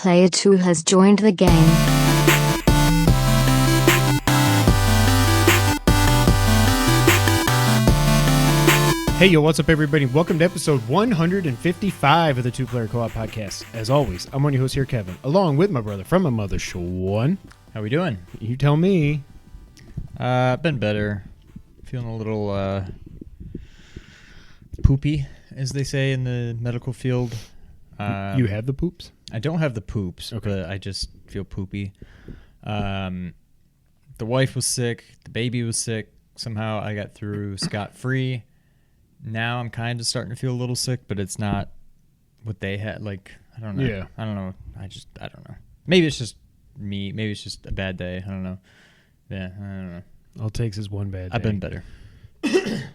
Player 2 has joined the game. Hey, yo, what's up, everybody? Welcome to episode 155 of the Two Player Co-op Podcast. As always, I'm one of your hosts here, Kevin, along with my brother from my mother, Sean. How we doing? You tell me. I've been better. Feeling a little poopy, as they say in the medical field. You have the poops? I don't have the poops, okay. But I just feel poopy. The wife was sick. The baby was sick. Somehow I got through scot-free. Now I'm kind of starting to feel a little sick, but it's not what they had. Like, I don't know. Yeah. I don't know. I don't know. Maybe it's just me. Maybe it's just a bad day. I don't know. Yeah, I don't know. All it takes is one bad day. I've been better.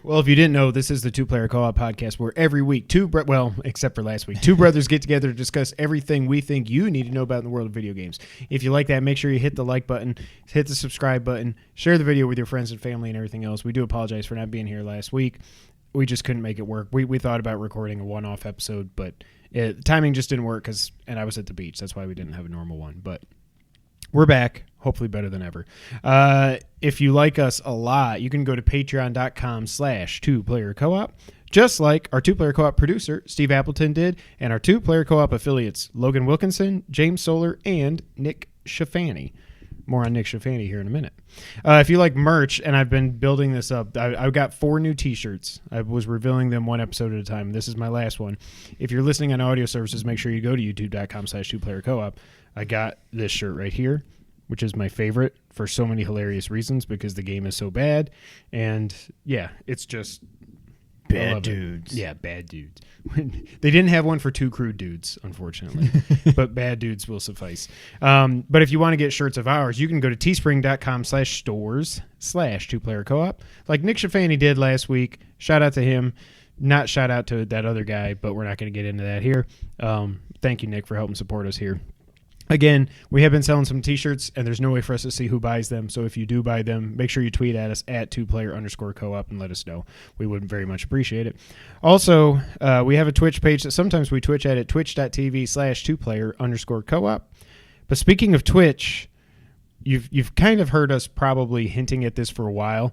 Well, if you didn't know, this is the Two Player Co-op Podcast where every week, except for last week, two brothers get together to discuss everything we think you need to know about in the world of video games. If you like that, make sure you hit the like button, hit the subscribe button, share the video with your friends and family and everything else. We do apologize for not being here last week. We just couldn't make it work. We thought about recording a one-off episode, but timing just didn't work and I was at the beach. That's why we didn't have a normal one. But we're back, hopefully better than ever. If you like us a lot, you can go to patreon.com/2playercoop, just like our Two-Player Co-op producer, Steve Appleton, did, and our Two-Player Co-op affiliates, Logan Wilkinson, James Solar, and Nick Schifani. More on Nick Schifani here in a minute. If you like merch, and I've been building this up, I've got 4 new t-shirts. I was revealing them one episode at a time. This is my last one. If you're listening on audio services, make sure you go to youtube.com/2playercoop. I got this shirt right here, which is my favorite for so many hilarious reasons because the game is so bad. And yeah, it's just bad dudes. Yeah, bad dudes. They didn't have one for Two Crude Dudes, unfortunately, but bad dudes will suffice. But if you want to get shirts of ours, you can go to teespring.com/stores/2playercoop, like Nick Schifani did last week. Shout out to him. Not shout out to that other guy, but we're not going to get into that here. Thank you, Nick, for helping support us here. Again, we have been selling some t-shirts, and there's no way for us to see who buys them. So if you do buy them, make sure you tweet at us at 2player_co-op and let us know. We would very much appreciate it. Also, we have a Twitch page that sometimes we Twitch at twitch.tv/2player_co-op. But speaking of Twitch, you've kind of heard us probably hinting at this for a while.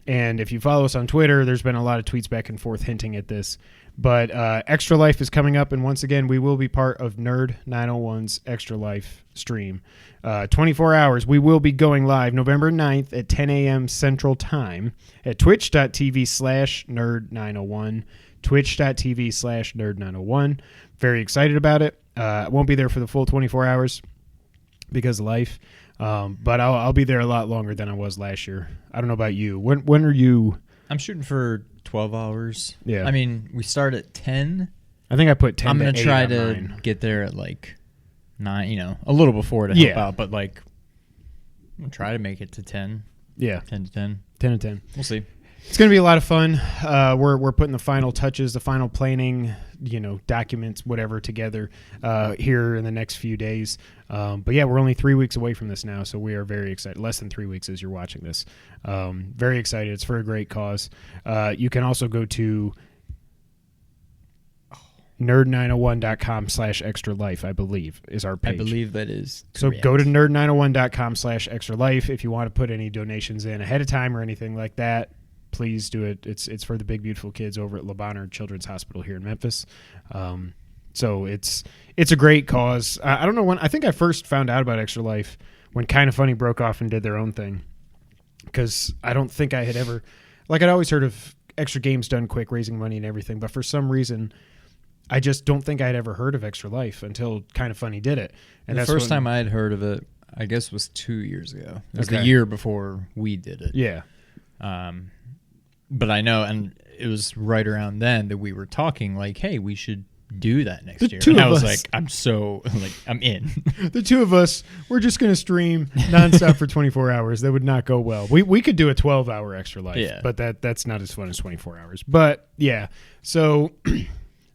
And if you follow us on Twitter, there's been a lot of tweets back and forth hinting at this. But Extra Life is coming up, and once again, we will be part of Nerd 901's Extra Life stream. 24 hours. We will be going live November 9th at 10 a.m. Central Time at twitch.tv/Nerd901. Twitch.tv/Nerd901. Very excited about it. I won't be there for the full 24 hours because of life. But I'll be there a lot longer than I was last year. I don't know about you. When are you? I'm shooting for 12 hours. Yeah. I mean, we start at 10. I think I put 10 I'm to 8 going to try on to mine. get there at like 9, a little before to help out. But like, I'm going to try to make it to 10. Yeah. 10 to 10. 10 to 10. We'll see. It's going to be a lot of fun. We're putting the final touches, the final planning, documents, whatever, together here in the next few days. But yeah, we're only 3 weeks away from this now, so we are very excited. Less than 3 weeks as you're watching this. Very excited. It's for a great cause. You can also go to nerd901.com/extra-life, I believe, is our page. I believe that is So correct. go to nerd901.com/extra-life if you want to put any donations in ahead of time or anything like that. Please do it. It's for the big beautiful kids over at Le Bonheur Children's Hospital here in Memphis. So it's a great cause. I don't know when. I think I first found out about Extra Life when Kind of Funny broke off and did their own thing, because I don't think I had ever, I'd always heard of Extra Games Done Quick raising money and everything, but for some reason I just don't think I'd ever heard of Extra Life until Kind of Funny did it. And the first time I had heard of it, I guess, was 2 years ago. It was Okay. the year before we did it. Yeah. But I know, and it was right around then that we were talking like, hey, we should do that next year. And I was like, I'm in. The two of us, we're just going to stream nonstop for 24 hours. That would not go well. We could do a 12-hour Extra Life, but that's not as fun as 24 hours. But yeah, so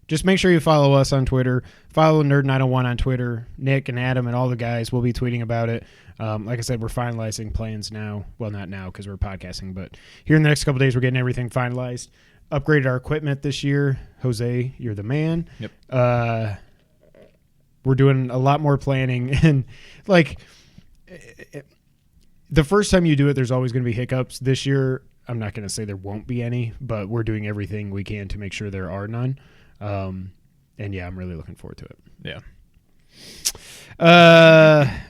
just make sure you follow us on Twitter. Follow Nerd901 on Twitter. Nick and Adam and all the guys will be tweeting about it. Like I said, we're finalizing plans now. Well, not now because we're podcasting, but here in the next couple of days, we're getting everything finalized. Upgraded our equipment this year. Jose, you're the man. Yep. We're doing a lot more planning, and like the first time you do it, there's always going to be hiccups. This year, I'm not going to say there won't be any, but we're doing everything we can to make sure there are none. And yeah, I'm really looking forward to it. Yeah.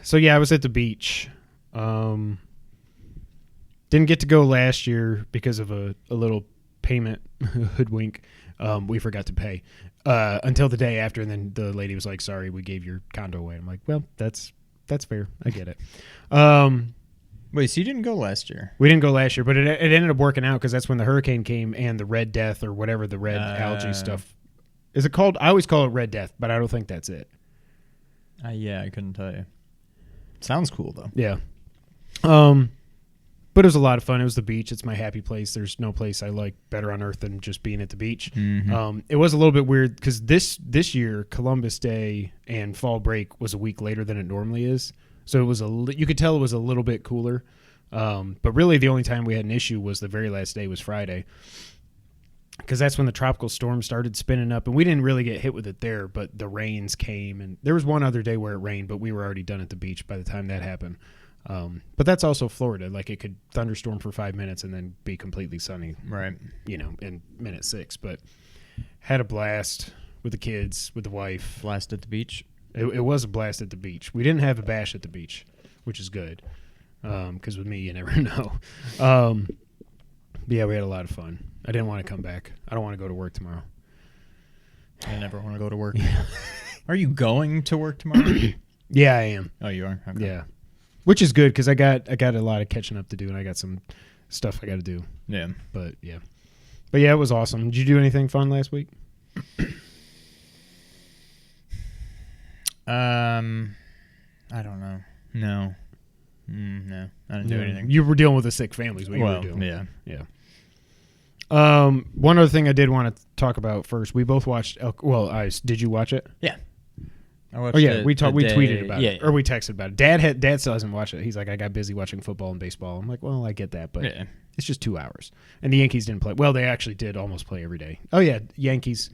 So yeah, I was at the beach. Didn't get to go last year because of a little payment hoodwink. We forgot to pay until the day after, and then the lady was like, "Sorry, we gave your condo away." I'm like, "Well, that's fair. I get it." Wait, so you didn't go last year? We didn't go last year, but it ended up working out because that's when the hurricane came and the Red Death or whatever the red algae stuff. Is it called? I always call it Red Death, but I don't think that's it. Yeah, I couldn't tell you. Sounds cool, though. Yeah. But it was a lot of fun. It was the beach. It's my happy place. There's no place I like better on earth than just being at the beach. Mm-hmm. It was a little bit weird because this year, Columbus Day and fall break was a week later than it normally is. So it was you could tell it was a little bit cooler. But really the only time we had an issue was the very last day was Friday. Because that's when the tropical storm started spinning up. And we didn't really get hit with it there, but the rains came. And there was one other day where it rained, but we were already done at the beach by the time that happened. But that's also Florida. Like it could thunderstorm for 5 minutes and then be completely sunny. Right. In minute 6. But had a blast with the kids, with the wife. Blast at the beach? It was a blast at the beach. We didn't have a bash at the beach, which is good. Because with me, you never know. But yeah, we had a lot of fun. I didn't want to come back. I don't want to go to work tomorrow. I never want to go to work. Are you going to work tomorrow? Yeah, I am. Oh, you are? Okay. Yeah. Which is good because I got a lot of catching up to do, and I got some stuff I got to do. Yeah. But yeah, it was awesome. Did you do anything fun last week? I don't know. No. No, I didn't do anything. You were dealing with a sick family. Is what you were doing. Yeah. One other thing I did want to talk about first. We both watched. Did you watch it? Yeah. I watched we it tweeted about it, yeah. or we texted about it. Dad still hasn't watched it. He's like, I got busy watching football and baseball. I'm like, well, I get that, but it's just 2 hours. And the Yankees didn't play. Well, they actually did almost play every day. Oh yeah, Yankees.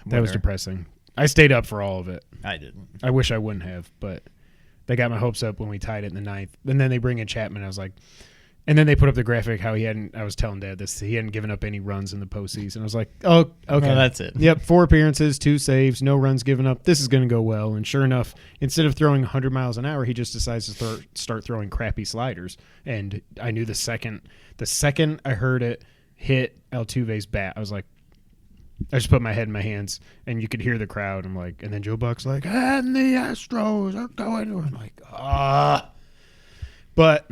That was depressing. I stayed up for all of it. I didn't. I wish I wouldn't have, but they got my hopes up when we tied it in the 9th. And then they bring in Chapman. I was like, and then they put up the graphic how I was telling Dad this, he hadn't given up any runs in the postseason. I was like, oh, okay. Well, that's it. Yep, 4 appearances, 2 saves, no runs given up. This is going to go well. And sure enough, instead of throwing 100 miles an hour, he just decides to start throwing crappy sliders. And I knew the second I heard it hit Altuve's bat, I was like, I just put my head in my hands, and you could hear the crowd. I'm like, and then Joe Buck's like, and the Astros are going. I'm like, But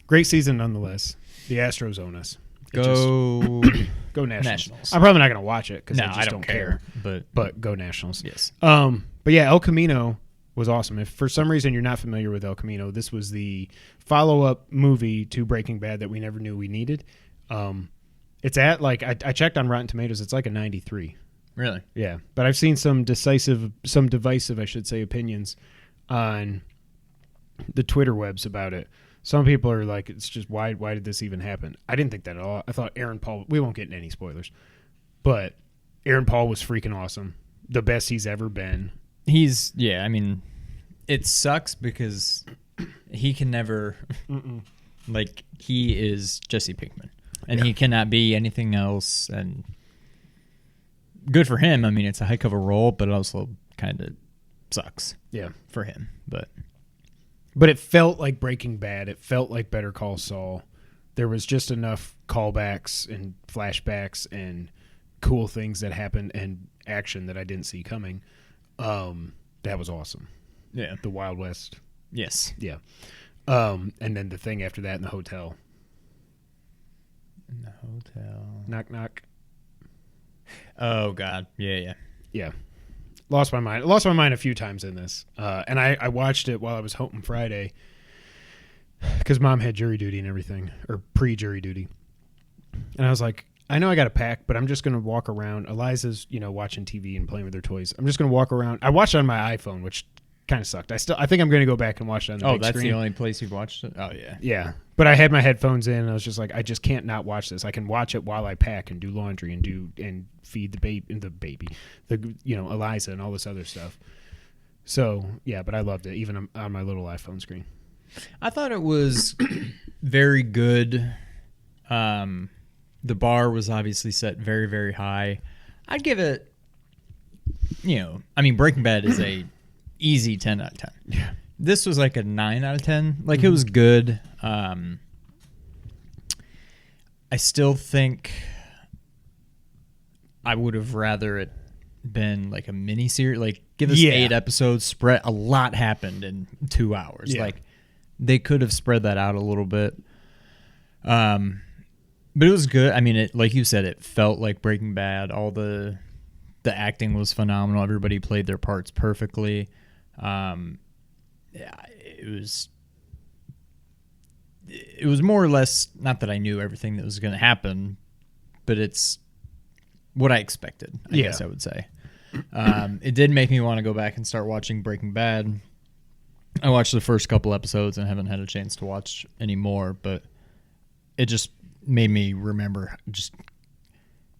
great season nonetheless. The Astros own us. Go Nationals. I'm probably not going to watch it because I don't care. But go Nationals. Yes. But yeah, El Camino was awesome. If for some reason you're not familiar with El Camino, this was the follow-up movie to Breaking Bad that we never knew we needed. It's at I checked on Rotten Tomatoes. It's like a 93. Really? Yeah, but I've seen some divisive, I should say, opinions on the Twitter webs about it. Some people are like, it's just why did this even happen? I didn't think that at all. I thought Aaron Paul. We won't get into any spoilers, but Aaron Paul was freaking awesome. The best he's ever been. I mean, it sucks because he can never he is Jesse Pinkman. And he cannot be anything else. And good for him. I mean, it's a heck of a role, but it also kind of sucks. Yeah, for him. But it felt like Breaking Bad. It felt like Better Call Saul. There was just enough callbacks and flashbacks and cool things that happened and action that I didn't see coming. That was awesome. Yeah, the Wild West. Yes. Yeah. And then the thing after that in the hotel. In the hotel. Knock, knock. Oh, God. Yeah. Lost my mind a few times in this. And I watched it while I was home Friday because Mom had jury duty and everything, or pre-jury duty. And I was like, I know I got to pack, but I'm just going to walk around. Eliza's, watching TV and playing with her toys. I'm just going to walk around. I watched it on my iPhone, which kind of sucked. I think I'm going to go back and watch it on the big that's screen. The only place you've watched it? Oh, yeah. Yeah. But I had my headphones in, and I was just like, I just can't not watch this. I can watch it while I pack and do laundry and feed the baby, Eliza and all this other stuff. So, yeah, but I loved it, even on my little iPhone screen. I thought it was very good. The bar was obviously set very, very high. I'd give it, Breaking Bad is a easy 10 out of 10. Yeah. This was like a 9 out of 10. Like, it was good. I still think I would have rather it been like a mini series. Like, give us 8 episodes, spread. A lot happened in 2 hours. Yeah. Like, they could have spread that out a little bit. But it was good. I mean, it, like you said, it felt like Breaking Bad. All the acting was phenomenal. Everybody played their parts perfectly. It was more or less, not that I knew everything that was going to happen, but it's what I expected, I guess I would say. It did make me want to go back and start watching Breaking Bad. I watched the first couple episodes and haven't had a chance to watch any more, but it just made me remember just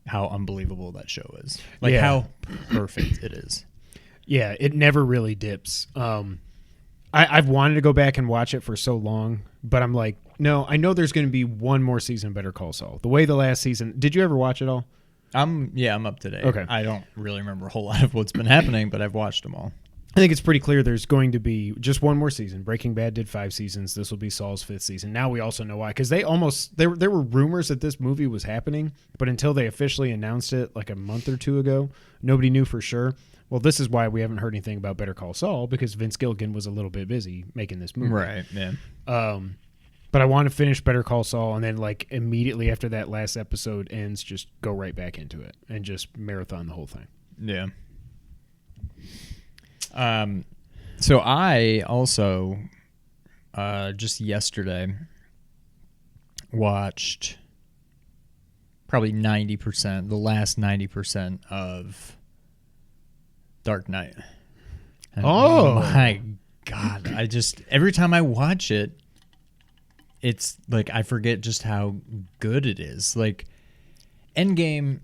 how unbelievable that show is. Like, how perfect it is. Yeah, it never really dips. I've wanted to go back and watch it for so long, but I'm like, no, I know there's going to be one more season of Better Call Saul. The way the last season... Did you ever watch it all? I'm up to date. Okay. I don't really remember a whole lot of what's been happening, but I've watched them all. I think it's pretty clear there's going to be just one more season. Breaking Bad did 5 seasons. This will be Saul's 5th season. Now we also know why. Because there were rumors that this movie was happening, but until they officially announced it like a month or two ago, nobody knew for sure. Well, this is why we haven't heard anything about Better Call Saul, because Vince Gilligan was a little bit busy making this movie. Right, yeah. But I want to finish Better Call Saul, and then like immediately after that last episode ends, just go right back into it and just marathon the whole thing. Yeah. So I also just yesterday watched probably 90%, the last 90% of Dark Knight. And oh my God. Every time I watch it, it's like I forget just how good it is. Like, Endgame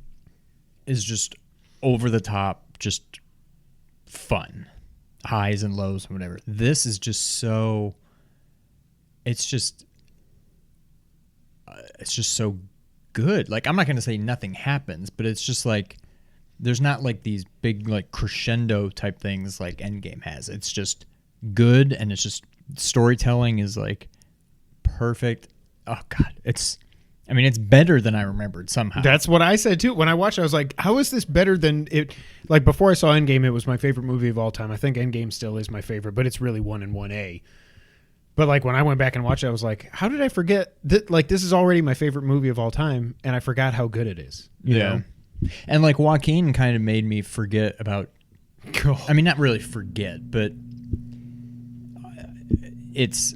is just over the top, just fun. Highs and lows and whatever. This is just so... It's just so good. Like, I'm not going to say nothing happens, but it's just like... There's not like these big like crescendo type things like Endgame has. It's just good, and it's just storytelling is like perfect. Oh God, it's better than I remembered somehow. That's what I said too. When I watched it, I was like, how is this better than it? Like, before I saw Endgame, it was my favorite movie of all time. I think Endgame still is my favorite, but it's really 1 and 1A. But like, when I went back and watched it, I was like, how did I forget that? Like, this is already my favorite movie of all time, and I forgot how good it is. You know? And like, Joaquin kind of made me forget about... I mean, not really forget, but it's...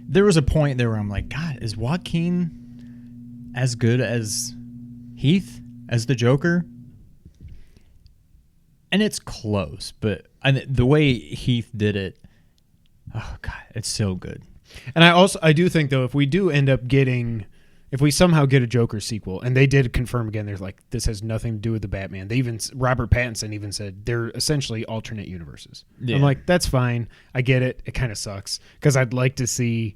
There was a point there where I'm like, God, is Joaquin as good as Heath, as the Joker? And it's close, but the way Heath did it, oh God, it's so good. And I do think, though, if we do end up getting... If we somehow get a Joker sequel, and they did confirm again, they're like, this has nothing to do with the Batman. Robert Pattinson even said they're essentially alternate universes. Yeah. I'm like, that's fine. I get it. It kind of sucks, because I'd like to see,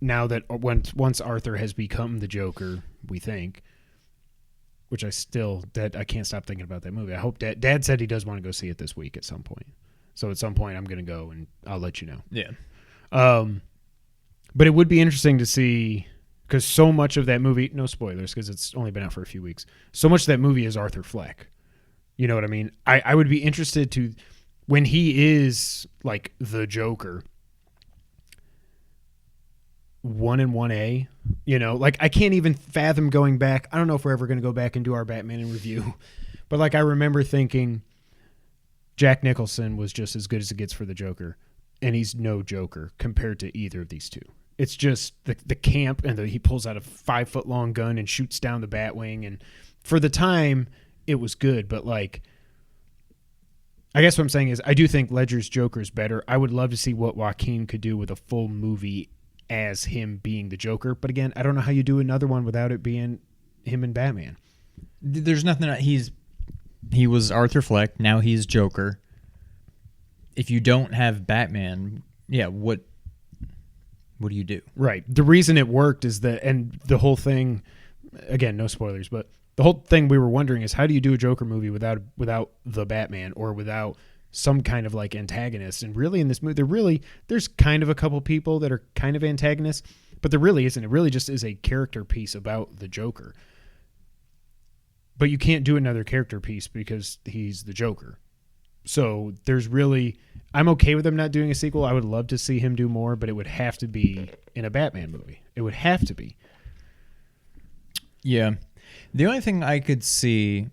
now that once Arthur has become the Joker, we think, which I can't stop thinking about that movie. I hope Dad said he does want to go see it this week at some point. So at some point I'm going to go, and I'll let you know. Yeah. But it would be interesting to see... Because so much of that movie, no spoilers, because it's only been out for a few weeks. So much of that movie is Arthur Fleck. You know what I mean? I would be interested to, when he is like the Joker, 1 and 1A, you know, like I can't even fathom going back. I don't know if we're ever going to go back and do our Batman in review, but like I remember thinking Jack Nicholson was just as good as it gets for the Joker, and he's no Joker compared to either of these two. It's just the camp, and he pulls out a 5-foot-long gun and shoots down the Batwing. And for the time, it was good. But, like, I guess what I'm saying is I do think Ledger's Joker is better. I would love to see what Joaquin could do with a full movie as him being the Joker. But, again, I don't know how you do another one without it being him and Batman. There's nothing... He was Arthur Fleck. Now he's Joker. if you don't have Batman, what do you do? Right. The reason it worked is that, and the whole thing, again, no spoilers, but the whole thing we were wondering is how do you do a Joker movie without the Batman or without some kind of like antagonist? And really in this movie, there's kind of a couple people that are kind of antagonists, but there really isn't. It really just is a character piece about the Joker. But you can't do another character piece because he's the Joker. So there's really, I'm okay with him not doing a sequel. I would love to see him do more, but it would have to be in a Batman movie. It would have to be. Yeah. The only thing I could see,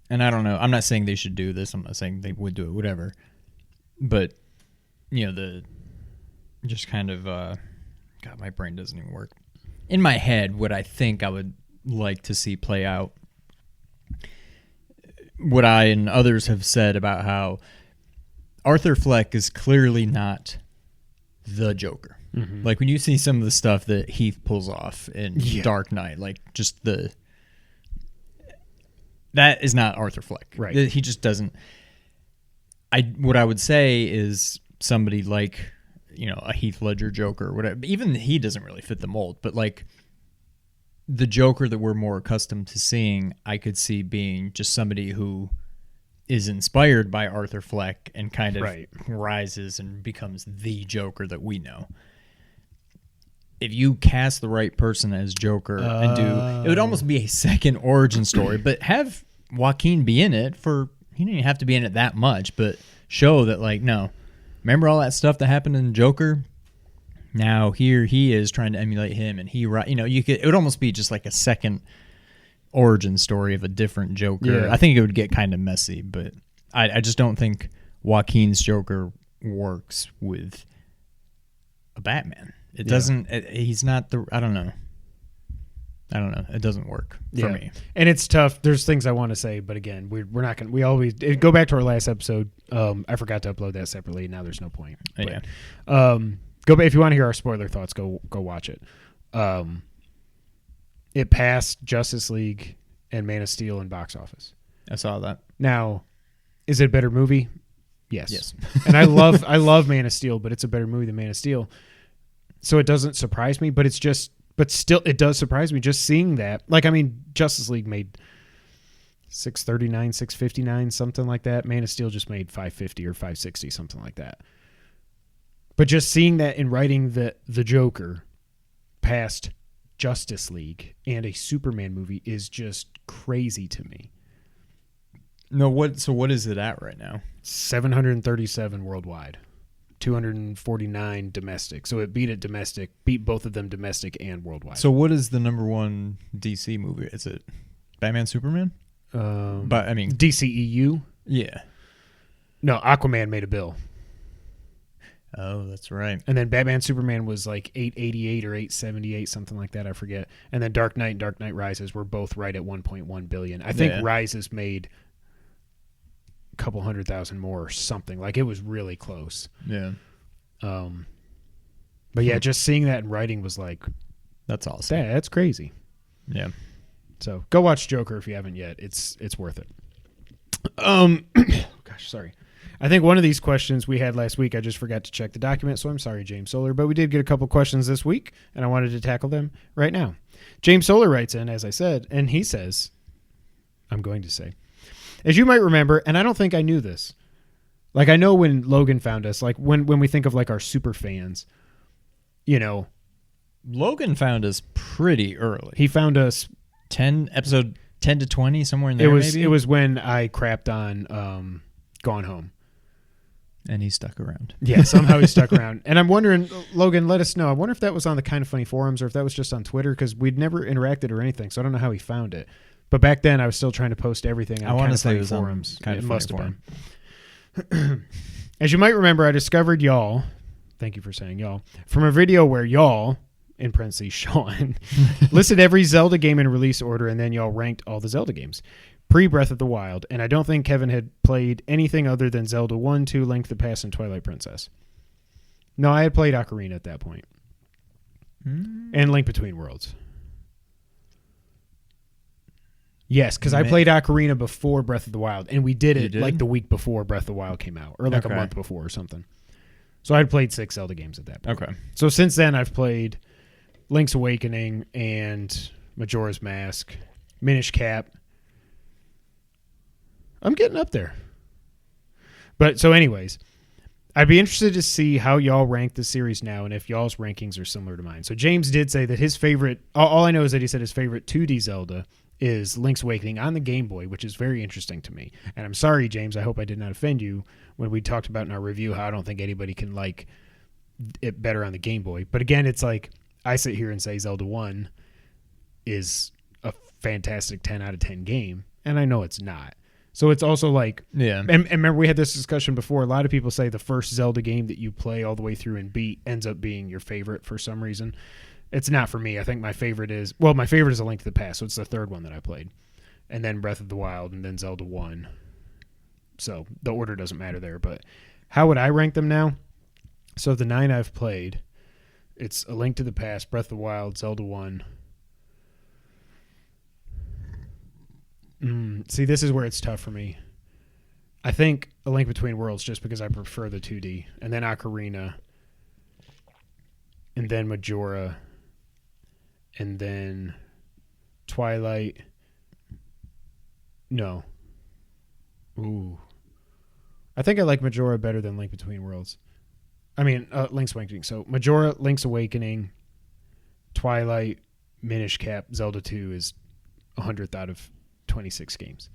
and I don't know, I'm not saying they should do this. I'm not saying they would do it, whatever. But, just kind of, God, my brain doesn't even work. In my head, what I think I would like to see play out, what I and others have said about how Arthur Fleck is clearly not the Joker. Mm-hmm. Like when you see some of the stuff that Heath pulls off in Dark Knight, like just that is not Arthur Fleck. Right. He just doesn't. What I would say is somebody like, a Heath Ledger Joker or whatever. Even he doesn't really fit the mold, but like the Joker that we're more accustomed to seeing, I could see being just somebody who is inspired by Arthur Fleck and kind of rises and becomes the Joker that we know. If you cast the right person as Joker and it would almost be a second origin story, but have Joaquin be in it he didn't even have to be in it that much, but show that like, no, remember all that stuff that happened in Joker? Now here he is trying to emulate him, and it would almost be just like a second origin story of a different Joker. Yeah. I think it would get kind of messy, but I just don't think Joaquin's Joker works with a Batman. It doesn't. He's not the. I don't know. It doesn't work for me. And it's tough. There's things I want to say, but again, we're not going to. We always go back to our last episode. I forgot to upload that separately. Now there's no point. But, go back if you want to hear our spoiler thoughts. Go watch it. It passed Justice League and Man of Steel in box office. I saw that. Now, is it a better movie? Yes. And I love Man of Steel, but it's a better movie than Man of Steel. So it doesn't surprise me, but still it does surprise me just seeing that. Like, I mean, Justice League made 639, 659, something like that. Man of Steel just made 550 or 560, something like that. But just seeing that in writing the Joker past Justice League and a Superman movie is just crazy to me. No, what is it at right now? 737 worldwide. 249 domestic. So it beat both of them domestic and worldwide. So what is the number one DC movie? Is it Batman Superman? But I mean DCEU? Yeah. No, Aquaman made a bill. Oh, that's right. And then Batman Superman was like 888 or 878, something like that, I forget. And then Dark Knight and Dark Knight Rises were both right at 1.1 billion. I think Rises made a couple 100,000 more or something. Like it was really close. Yeah. But yeah, just seeing that in writing was like, that's awesome. That's crazy. Yeah. So go watch Joker if you haven't yet. It's worth it. Gosh, sorry. I think one of these questions we had last week, I just forgot to check the document, so I'm sorry, James Solar. But we did get a couple questions this week, and I wanted to tackle them right now. James Solar writes in, as I said, and he says, I'm going to say, as you might remember, and I don't think I knew this. Like, I know when Logan found us, like when we think of like our super fans, Logan found us pretty early. He found us episode 10 to 20, somewhere in there, maybe? It was when I crapped on Gone Home. And he stuck around. Yeah, somehow he stuck around. And I'm wondering, Logan, let us know. I wonder if that was on the Kind of Funny forums or if that was just on Twitter, because we'd never interacted or anything, so I don't know how he found it. But back then, I was still trying to post everything on Kind of Funny forums. Kind of Funny forum. As you might remember, I discovered y'all, thank you for saying y'all, from a video where y'all, in parentheses, Sean, listed every Zelda game in release order, and then y'all ranked all the Zelda games. Pre-Breath of the Wild, and I don't think Kevin had played anything other than Zelda 1, 2, Link to the Past, and Twilight Princess. No, I had played Ocarina at that point. And Link Between Worlds. Yes, because I played Ocarina before Breath of the Wild, and we did it did? like the week before Breath of the Wild came out, or like a Okay. month before or something. So I'd played 6 Zelda games at that point. Okay. So since then, I've played Link's Awakening and Majora's Mask, Minish Cap. I'm getting up there. But so anyways, I'd be interested to see how y'all rank the series now and if y'all's rankings are similar to mine. So James did say that his favorite, all I know is that he said his favorite 2D Zelda is Link's Awakening on the Game Boy, which is very interesting to me. And I'm sorry, James, I hope I did not offend you when we talked about in our review how I don't think anybody can like it better on the Game Boy. But again, it's like I sit here and say Zelda 1 is a fantastic 10 out of 10 game, and I know it's not. So it's also like, Yeah. and remember we had this discussion before. A lot of people say the first Zelda game that you play all the way through and beat ends up being your favorite for some reason. It's not for me. I think my favorite is A Link to the Past, so it's the third one that I played. And then Breath of the Wild, and then Zelda 1. So the order doesn't matter there. But how would I rank them now? So the 9 I've played, it's A Link to the Past, Breath of the Wild, Zelda 1. See, this is where it's tough for me. I think A Link Between Worlds just because I prefer the 2D. And then Ocarina. And then Majora. And then Twilight. No. Ooh. I think I like Majora better than Link Between Worlds. I mean, Link's Awakening. So Majora, Link's Awakening, Twilight, Minish Cap, Zelda 2 is 100th out of 26 games.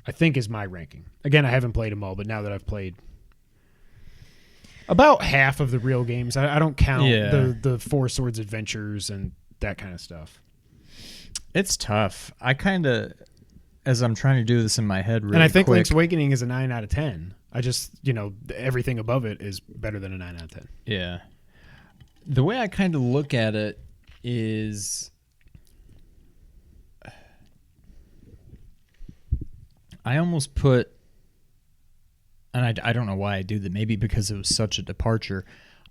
I think is my ranking. Again, I haven't played them all, but now that I've played about half of the real games, I don't count the Four Swords Adventures and that kind of stuff. It's tough. I kind of, as I'm trying to do this in my head really and I think quick, Link's Awakening is a 9 out of 10. I just, everything above it is better than a 9 out of 10. Yeah. The way I kind of look at it is I almost put, and I don't know why I do that, maybe because it was such a departure,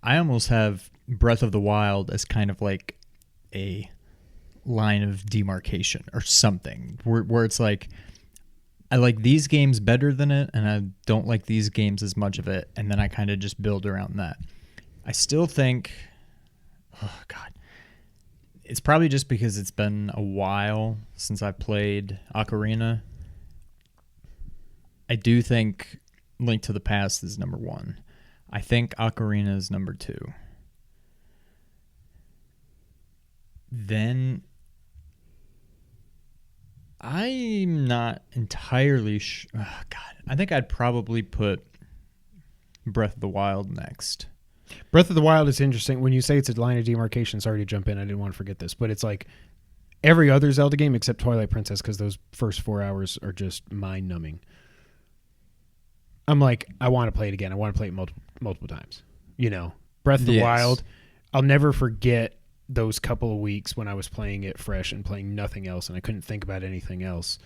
I almost have Breath of the Wild as kind of like a line of demarcation or something where it's like I like these games better than it and I don't like these games as much of it, and then I kind of just build around that. I still think, oh God, it's probably just because it's been a while since I played Ocarina. I do think Link to the Past is number 1. I think Ocarina is number 2. Then I'm not entirely sure. Oh, God, I think I'd probably put Breath of the Wild next. Breath of the Wild is interesting. When you say it's a line of demarcation, sorry to jump in, I didn't want to forget this, but it's like every other Zelda game except Twilight Princess, because those first 4 hours are just mind-numbing. I'm like, I want to play it again. I want to play it multiple times. Breath of the Wild, I'll never forget those couple of weeks when I was playing it fresh and playing nothing else, and I couldn't think about anything else.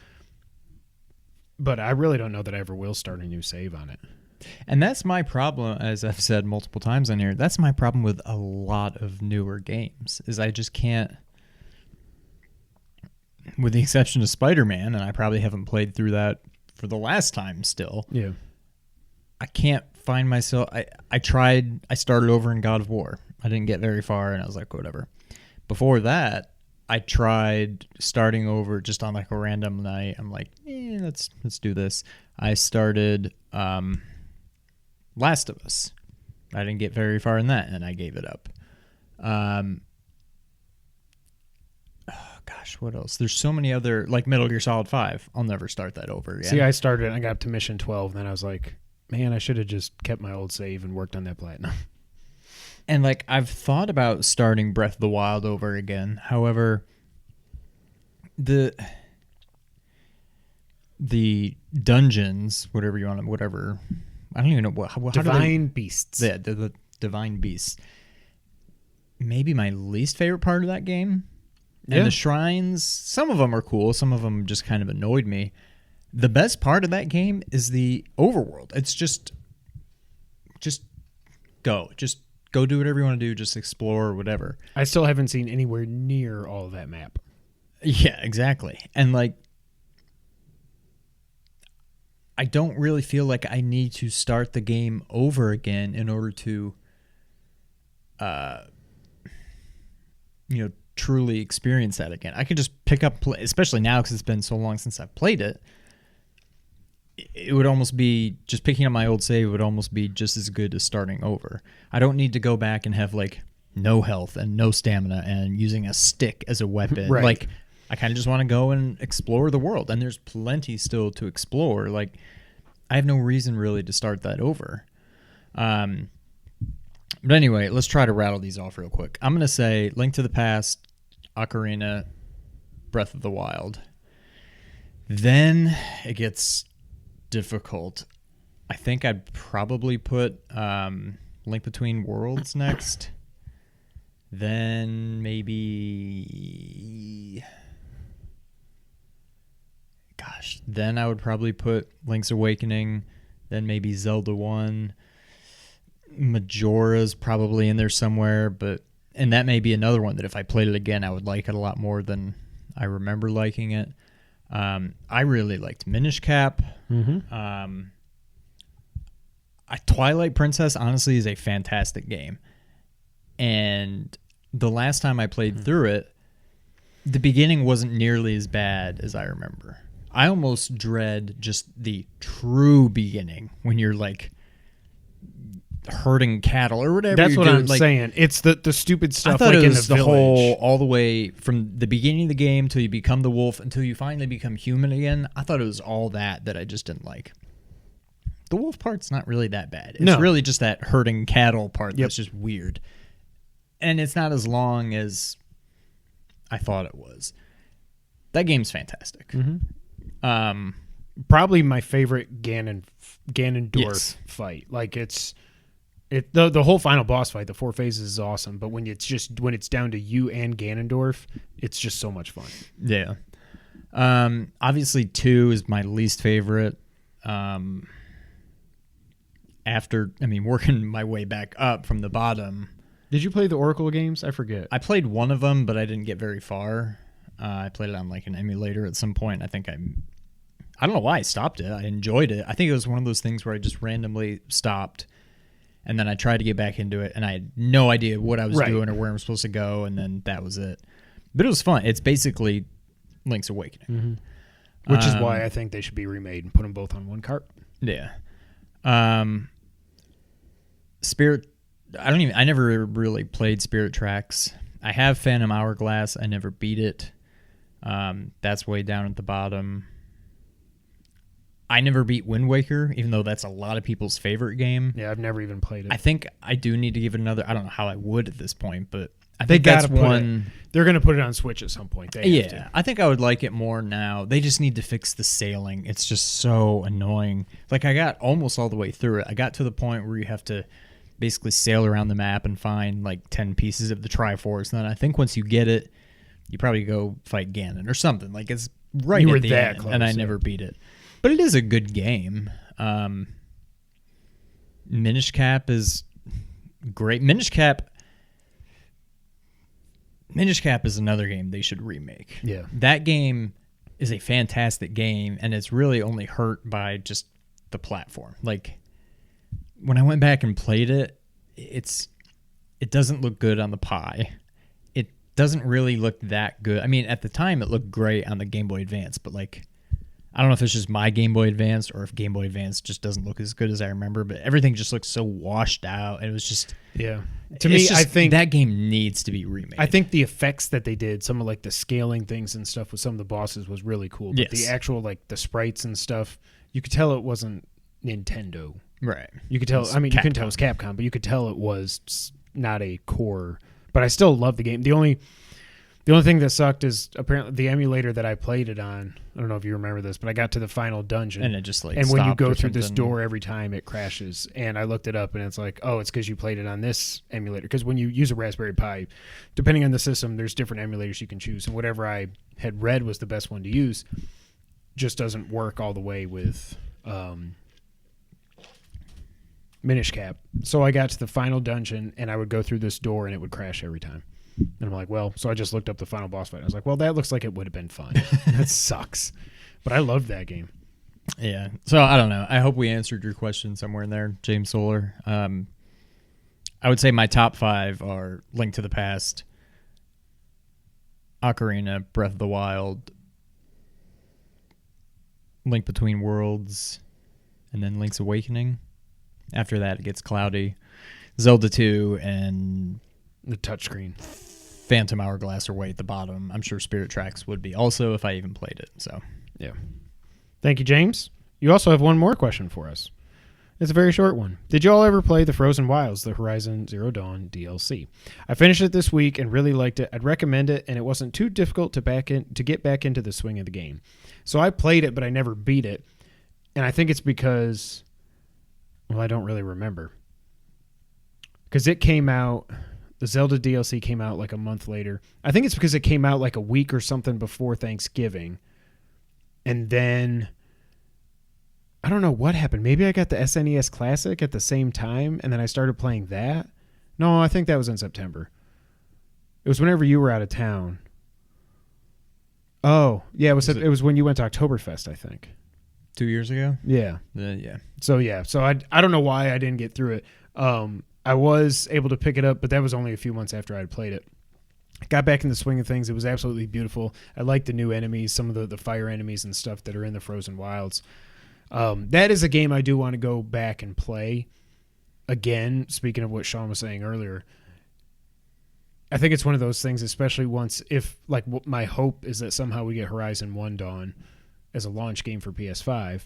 But I really don't know that I ever will start a new save on it. And that's my problem, as I've said multiple times on here. That's my problem with a lot of newer games, is I just can't, with the exception of Spider-Man, and I probably haven't played through that for the last time still. Yeah. I can't find myself. I tried. I started over in God of War. I didn't get very far, and I was like, whatever. Before that, I tried starting over just on like a random night. I'm like, let's do this. I started Last of Us. I didn't get very far in that, and I gave it up. Gosh, what else? There's so many other, like Metal Gear Solid 5. I'll never start that over again. See, I started and I got up to mission 12, and then I was like, man, I should have just kept my old save and worked on that platinum. And like I've thought about starting Breath of the Wild over again. However, the dungeons, whatever you want, whatever, I don't even know what. Divine Beasts. Yeah, the Divine Beasts. Maybe my least favorite part of that game. And the shrines, some of them are cool. Some of them just kind of annoyed me. The best part of that game is the overworld. It's just go. Just go do whatever you want to do. Just explore or whatever. I still haven't seen anywhere near all of that map. Yeah, exactly. And like I don't really feel like I need to start the game over again in order to, truly experience that again. I could just pick up, especially now because it's been so long since I've played it. It would almost be just picking up my old save would almost be just as good as starting over. I don't need to go back and have like no health and no stamina and using a stick as a weapon. Right. Like I kind of just want to go and explore the world, and there's plenty still to explore. Like I have no reason really to start that over. But anyway, let's try to rattle these off real quick. I'm going to say Link to the Past, Ocarina, Breath of the Wild. Then it gets difficult. I think I'd probably put Link Between Worlds next. Then maybe... Gosh, then I would probably put Link's Awakening. Then maybe Zelda 1. Majora's probably in there somewhere, and that may be another one that if I played it again, I would like it a lot more than I remember liking it. I really liked Minish Cap. Mm-hmm. Twilight Princess, honestly, is a fantastic game. And the last time I played through it, the beginning wasn't nearly as bad as I remember. I almost dread just the true beginning when you're like herding cattle or whatever. That's what doing. I'm saying. It's the stupid stuff. I thought like it was in the village. all the way from the beginning of the game till you become the wolf until you finally become human again. I thought it was all that I just didn't like. The wolf part's not really that bad. It's really just that herding cattle part that's just weird. And it's not as long as I thought it was. That game's fantastic. Mm-hmm. Probably my favorite Ganondorf fight. Like the whole final boss fight, the 4 phases is awesome, but when it's down to you and Ganondorf, it's just so much fun. Yeah. Obviously 2 is my least favorite. Working my way back up from the bottom. Did you play the Oracle games? I forget. I played one of them, but I didn't get very far. I played it on like an emulator at some point. I don't know why I stopped it. I enjoyed it. I think it was one of those things where I just randomly stopped, and then I tried to get back into it, and I had no idea what I was doing or where I'm supposed to go, and then that was it. But it was fun. It's basically Link's Awakening. Mm-hmm. Which is why I think they should be remade and put them both on one cart. Yeah. Spirit... I never really played Spirit Tracks. I have Phantom Hourglass. I never beat it. That's way down at the bottom. I never beat Wind Waker, even though that's a lot of people's favorite game. Yeah, I've never even played it. I think I do need to give it another... I don't know how I would at this point, but I think that's one... They're going to put it on Switch at some point. I think I would like it more now. They just need to fix the sailing. It's just so annoying. Like, I got almost all the way through it. I got to the point where you have to basically sail around the map and find like 10 pieces of the Triforce. And then I think once you get it, you probably go fight Ganon or something. Like, it's right at the end, and I never beat it. But it is a good game. Minish Cap is great. Minish Cap is another game they should remake. Yeah. That game is a fantastic game, and it's really only hurt by just the platform. Like, when I went back and played it, it doesn't look good on the Pi. It doesn't really look that good. I mean, at the time, it looked great on the Game Boy Advance, but like, I don't know if it's just my Game Boy Advance or if Game Boy Advance just doesn't look as good as I remember, but everything just looks so washed out. It was just... Yeah. To me, I think that game needs to be remade. I think the effects that they did, some of like the scaling things and stuff with some of the bosses was really cool. But the actual, like, the sprites and stuff, you could tell it wasn't Nintendo. Right. You could tell, you couldn't tell it was Capcom, but you could tell it was not a core. But I still love the game. The only thing that sucked is apparently the emulator that I played it on. I don't know if you remember this, but I got to the final dungeon. And it just like when you go through this door every time, it crashes. And I looked it up, and it's like, oh, it's because you played it on this emulator. Because when you use a Raspberry Pi, depending on the system, there's different emulators you can choose. And whatever I had read was the best one to use just doesn't work all the way with... Minish Cap. So I got to the final dungeon, and I would go through this door, and it would crash every time. And I'm like, well, so I just looked up the final boss fight. I was like, well, that looks like it would have been fun. That sucks. But I loved that game. Yeah. So I don't know. I hope we answered your question somewhere in there, James Solar. I would say my top 5 are Link to the Past, Ocarina, Breath of the Wild, Link Between Worlds, and then Link's Awakening. After that, it gets cloudy. Zelda 2 and The touchscreen. Phantom Hourglass are way at the bottom. I'm sure Spirit Tracks would be also if I even played it. So, yeah. Thank you, James. You also have one more question for us. It's a very short one. Did you all ever play the Frozen Wilds, the Horizon Zero Dawn DLC? I finished it this week and really liked it. I'd recommend it, and it wasn't too difficult to get back into the swing of the game. So I played it, but I never beat it. And I think it's because, well, I don't really remember. Because it came out, the Zelda DLC came out like a month later. I think it's because it came out like a week or something before Thanksgiving. And then I don't know what happened. Maybe I got the SNES Classic at the same time, and then I started playing that. No, I think that was in September. It was whenever you were out of town. Oh, yeah, it was when you went to Oktoberfest, I think. 2 years ago? Yeah. Yeah. So I don't know why I didn't get through it. I was able to pick it up, but that was only a few months after I had played it. I got back in the swing of things. It was absolutely beautiful. I like the new enemies, some of the fire enemies and stuff that are in the Frozen Wilds. That is a game I do want to go back and play again. Speaking of what Sean was saying earlier, I think it's one of those things, especially my hope is that somehow we get Horizon 1 Dawn as a launch game for PS5,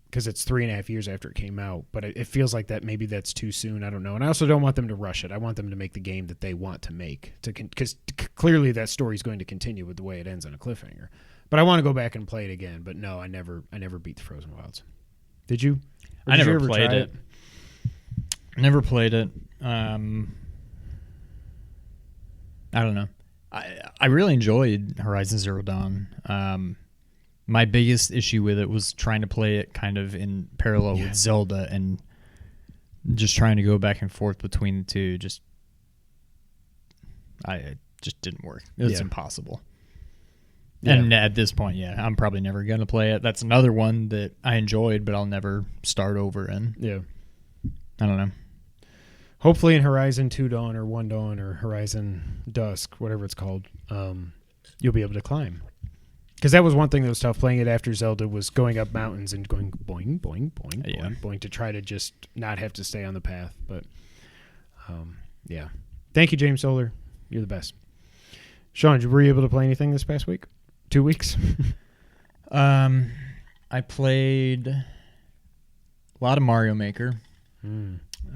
because it's 3.5 years after it came out, but it feels like that maybe that's too soon. I don't know. And I also don't want them to rush it. I want them to make the game that they want to make, because clearly that story is going to continue with the way it ends on a cliffhanger. But I want to go back and play it again. But no, I never beat the Frozen Wilds. Did you? I never played it. Never played it. I don't know. I really enjoyed Horizon Zero Dawn. My biggest issue with it was trying to play it kind of in parallel with Zelda, and just trying to go back and forth between the two. It just didn't work. It was impossible. Yeah. And at this point, I'm probably never going to play it. That's another one that I enjoyed, but I'll never start over in. Yeah. I don't know. Hopefully in Horizon 2 Dawn or 1 Dawn or Horizon Dusk, whatever it's called, you'll be able to climb. Because that was one thing that was tough. Playing it after Zelda was going up mountains and going boing, boing, boing, boing, boing, to try to just not have to stay on the path. But, yeah. Thank you, James Solar. You're the best. Sean, were you able to play anything this past week? 2 weeks? I played a lot of Mario Maker.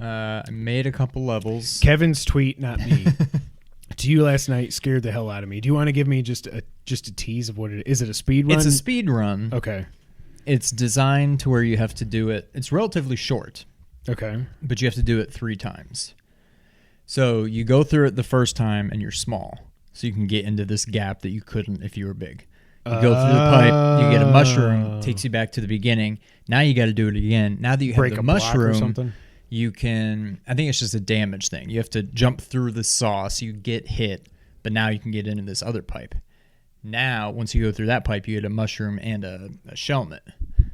I made a couple levels. Kevin's tweet, not me, to you last night scared the hell out of me. Do you want to give me just a tease of what it is? Is it a speed run? It's a speed run. Okay. It's designed to where you have to do it. It's relatively short. Okay. But you have to do it 3 times. So you go through it the first time and you're small. So you can get into this gap that you couldn't if you were big. You go through the pipe, you get a mushroom, takes you back to the beginning. Now you got to do it again. Now that you have the mushroom, you can, I think it's just a damage thing. You have to jump through the saw so you get hit, but now you can get into this other pipe. Now, once you go through that pipe, you get a mushroom and a shellnet.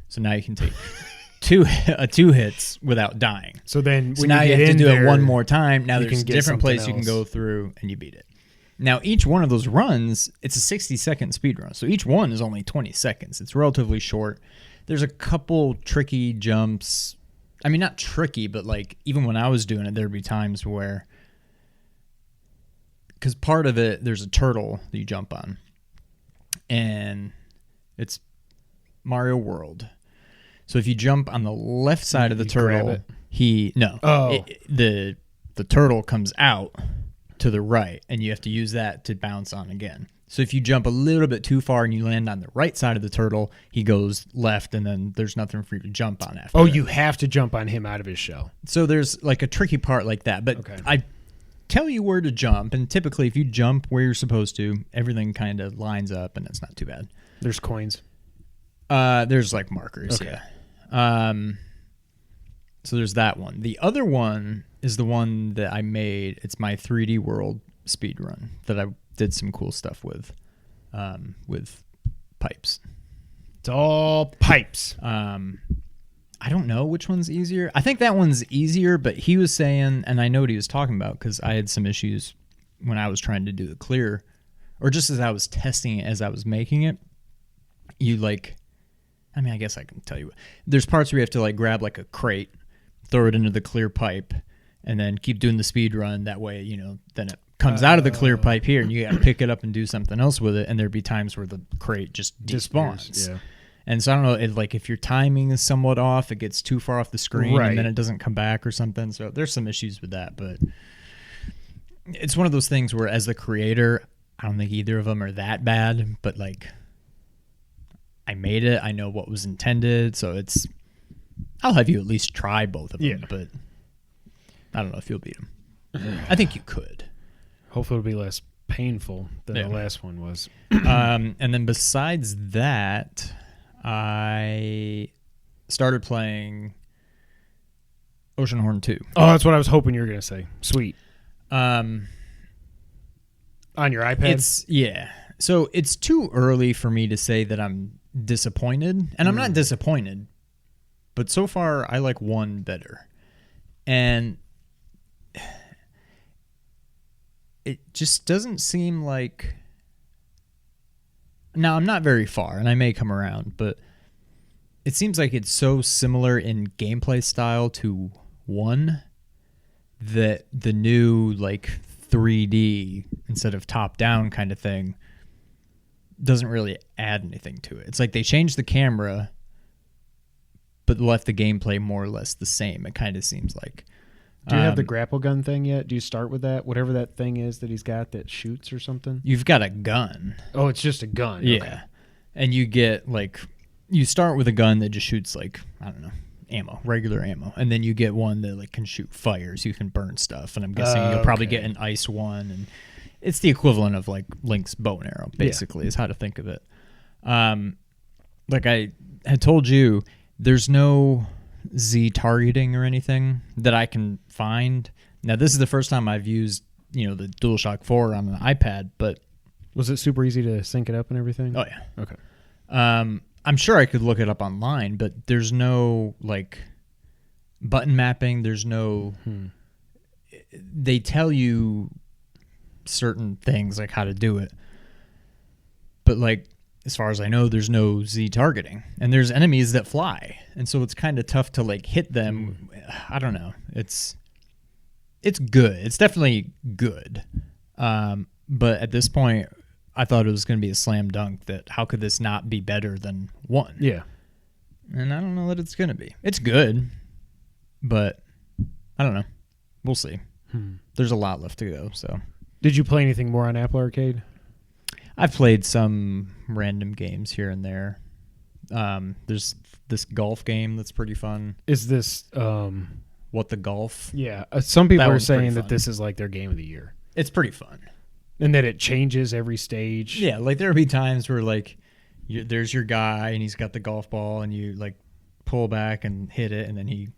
So now you can take two hits without dying. So then when now you have to do it one more time. Now you there's a different place you can go through and you beat it. Now, each one of those runs, it's a 60-second speed run. So each one is only 20 seconds. It's relatively short. There's a couple tricky jumps. I mean, not tricky, but like even when I was doing it, there'd be times where, because part of it, there's a turtle that you jump on. And it's Mario World. So if you jump on the left side of the turtle, the turtle comes out to the right, and you have to use that to bounce on again. So if you jump a little bit too far and you land on the right side of the turtle, he goes left, and then there's nothing for you to jump on after. Oh, you have to jump on him out of his shell. So there's like a tricky part like that. But okay. I tell you where to jump, and typically if you jump where you're supposed to, everything kind of lines up, and it's not too bad. There's coins. There's like markers, okay. Yeah. So there's that one. The other one is the one that I made. It's my 3D World speedrun that I did some cool stuff with pipes. all pipes. I don't know which one's easier. I think that one's easier, but he was saying, and I know what he was talking about because I had some issues when I was trying to do the clear, or just as I was testing it, as I was making it. I guess I can tell you. There's parts where you have to grab a crate, throw it into the clear pipe, and then keep doing the speed run. That way, then it comes out of the clear pipe here, and you got to pick it up and do something else with it. And there'd be times where the crate just despawns. Yeah. And so I don't know, if your timing is somewhat off, it gets too far off the screen, and then it doesn't come back or something. So there's some issues with that, but it's one of those things where, as the creator, I don't think either of them are that bad. But I made it, I know what was intended, so I'll have you at least try both of them. But I don't know if you'll beat them. I think you could. Hopefully it'll be less painful than the last one was. And then besides that, I started playing Oceanhorn 2. Oh, that's what I was hoping you were going to say. Sweet. On your iPad? So it's too early for me to say that I'm disappointed. And I'm not disappointed. But so far, I like 1 better. And it just doesn't seem like... Now, I'm not very far, and I may come around, but it seems like it's so similar in gameplay style to 1 that the new 3D instead of top-down kind of thing doesn't really add anything to it. It's like they changed the camera but left the gameplay more or less the same, it kind of seems like. Do you have the grapple gun thing yet? Do you start with that? Whatever that thing is that he's got that shoots or something? You've got a gun. Oh, it's just a gun. Yeah. Okay. And you get you start with a gun that just shoots I don't know, ammo, regular ammo. And then you get one that can shoot fires. You can burn stuff. And I'm guessing you'll probably get an ice one. And it's the equivalent of Link's bow and arrow, basically, is how to think of it. Like I had told you, there's no Z targeting or anything that I can find. Now, this is the first time I've used, the DualShock 4 on an iPad, but... Was it super easy to sync it up and everything? Oh, yeah. Okay. I'm sure I could look it up online, but there's no, button mapping. There's no... They tell you certain things, how to do it. But, as far as I know, there's no Z targeting. And there's enemies that fly. And so it's kind of tough to, hit them. I don't know. It's good. It's definitely good. But at this point, I thought it was going to be a slam dunk that how could this not be better than 1? Yeah. And I don't know that it's going to be. It's good. But I don't know. We'll see. There's a lot left to go, so. Did you play anything more on Apple Arcade? I've played some random games here and there. There's this golf game that's pretty fun. Is this What the Golf? Yeah, some people are saying that this is their game of the year. It's pretty fun, and that it changes every stage. Yeah, there'll be times where there's your guy and he's got the golf ball and you pull back and hit it and then he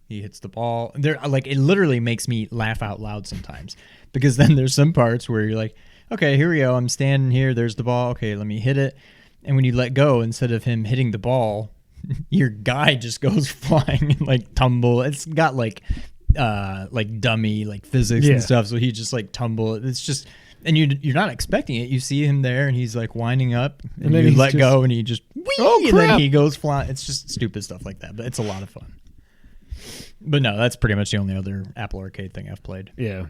hits the ball. There, it literally makes me laugh out loud sometimes because then there's some parts where you're okay, here we go. I'm standing here. There's the ball. Okay, let me hit it. And when you let go, instead of him hitting the ball, your guy just goes flying and tumble. It's got dummy physics and stuff. So he just tumble. It's just, and you're not expecting it. You see him there and he's winding up and then you let go and he just, and then he goes flying. It's just stupid stuff like that, but it's a lot of fun. But no, that's pretty much the only other Apple Arcade thing I've played. Yeah.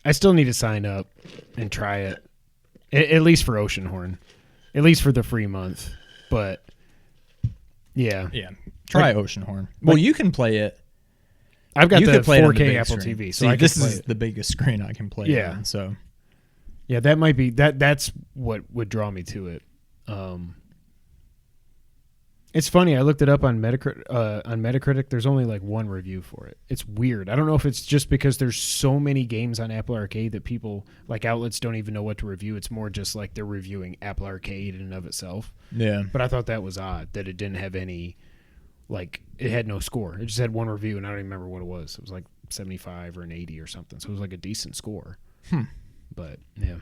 I still need to sign up and try it, at least for Oceanhorn, at least for the free month. But yeah, try Oceanhorn. Well, you can play it. I've got the 4K Apple TV, so this is the biggest screen I can play it on. So yeah, that might be that's what would draw me to it. It's funny. I looked it up on Metacritic. There's only 1 review for it. It's weird. I don't know if it's just because there's so many games on Apple Arcade that people outlets don't even know what to review. It's more just they're reviewing Apple Arcade in and of itself. Yeah. But I thought that was odd that it didn't have any it had no score. It just had 1 review, and I don't even remember what it was. It was 75 or an 80 or something. So it was a decent score. But yeah.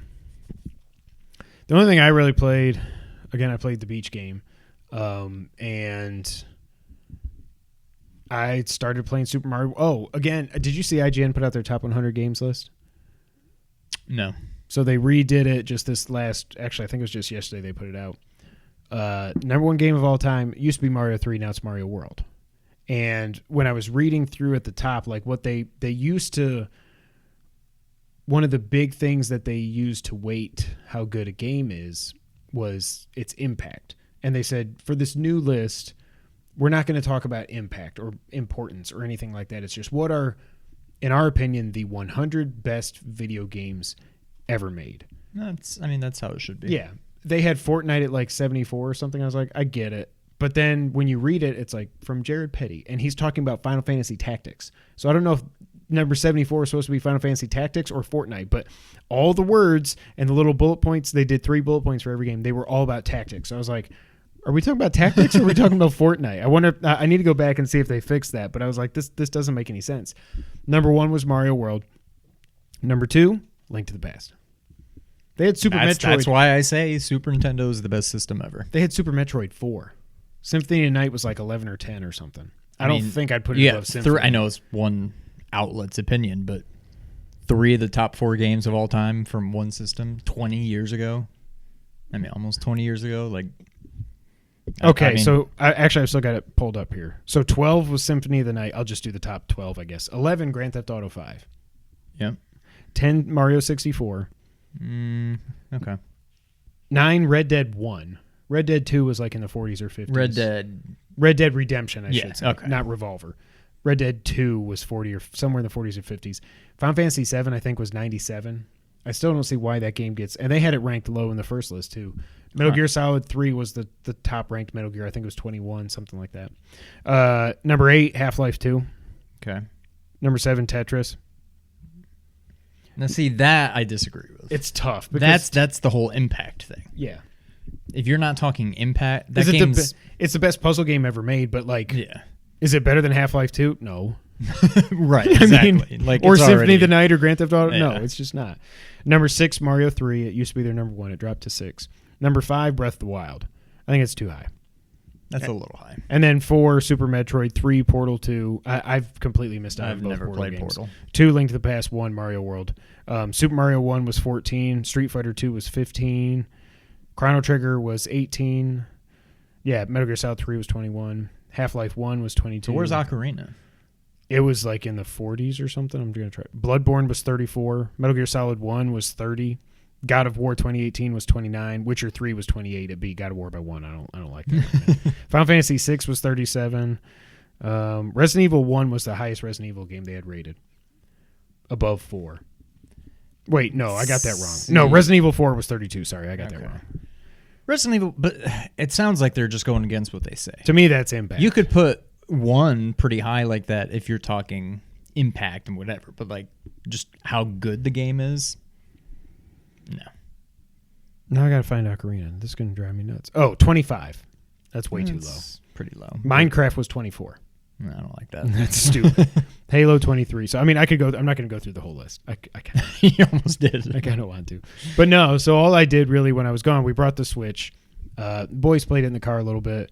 The only thing I really played, again, I played the beach game. And I started playing Super Mario. Oh, again, did you see IGN put out their top 100 games list? No. So they redid it just this actually, I think it was just yesterday they put it out. Number one game of all time, it used to be Mario 3, now it's Mario World. And when I was reading through at the top, like what they used to, one of the big things that they used to weight how good a game is was its impact. And they said, for this new list, we're not going to talk about impact or importance or anything like that. It's just what are, in our opinion, the 100 best video games ever made. That's how it should be. Yeah. They had Fortnite at like 74 or something. I was like, I get it. But then when you read it, it's like from Jared Petty, and he's talking about Final Fantasy Tactics. So I don't know if number 74 is supposed to be Final Fantasy Tactics or Fortnite, but all the words and the little bullet points, they did 3 bullet points for every game. They were all about tactics. So I was like, are we talking about tactics or are we talking about Fortnite? I wonder. I need to go back and see if they fixed that. But I was like, this doesn't make any sense. Number 1 was Mario World. Number 2, Link to the Past. They had Super Metroid. That's why I say Super Nintendo is the best system ever. They had Super Metroid 4. Symphony of the Night was like 11 or 10 or something. I don't think I'd put it above Symphony. I know it's one outlet's opinion, but 3 of the top 4 games of all time from one system 20 years ago. I mean, almost 20 years ago. Like, okay, so I've still got it pulled up here. So 12 was Symphony of the Night. I'll just do the top 12, I guess. 11, Grand Theft Auto 5. Yep. 10, Mario 64. Okay. 9, Red Dead 1. Red Dead 2 was like in the 40s or 50s. Red Dead Redemption, I should say. Okay. Not Revolver. Red Dead 2 was 40 or somewhere in the 40s or 50s. Final Fantasy 7, I think, was 97. I still don't see why that game gets... And they had it ranked low in the first list, too. Metal Gear Solid 3 was the top-ranked Metal Gear. I think it was 21, something like that. Number 8, Half-Life 2. Okay. Number 7, Tetris. Now, see, that I disagree with. It's tough. That's the whole impact thing. Yeah. If you're not talking impact, it's the best puzzle game ever made, but like, is it better than Half-Life 2? No. Right, exactly. I mean, or Symphony of the Night or Grand Theft Auto? Yeah. No, it's just not. Number 6, Mario 3. It used to be their number 1. It dropped to 6. Number 5, Breath of the Wild. I think it's too high. That's a little high. And then 4, Super Metroid. 3, Portal 2. I've completely missed out. I've never played games. Portal. 2, Link to the Past. 1, Mario World. Super Mario 1 was 14. Street Fighter 2 was 15. Chrono Trigger was 18. Yeah, Metal Gear Solid 3 was 21. Half-Life 1 was 22. So where's Ocarina? It was like in the 40s or something. I'm going to try. Bloodborne was 34. Metal Gear Solid 1 was 30. God of War 2018 was 29. Witcher 3 was 28. It beat God of War by 1. I don't like that. Final Fantasy 6 was 37. Resident Evil 1 was the highest Resident Evil game they had rated. Above 4. Wait, no, I got that wrong. No, Resident Evil 4 was 32. Sorry, I got that wrong. Resident Evil, but it sounds like they're just going against what they say. To me, that's impact. You could put 1 pretty high like that if you're talking impact and whatever, but like just how good the game is, no. Now I got to find Ocarina. This is going to drive me nuts. Oh, 25. That's way too low. Pretty low. Minecraft was 24. I don't like that. That's stupid. Halo 23. So, I mean, I could go. I'm not going to go through the whole list. I kind of. You almost did. I kind of want to. But no, so all I did really when I was gone, we brought the Switch. Boys played it in the car a little bit.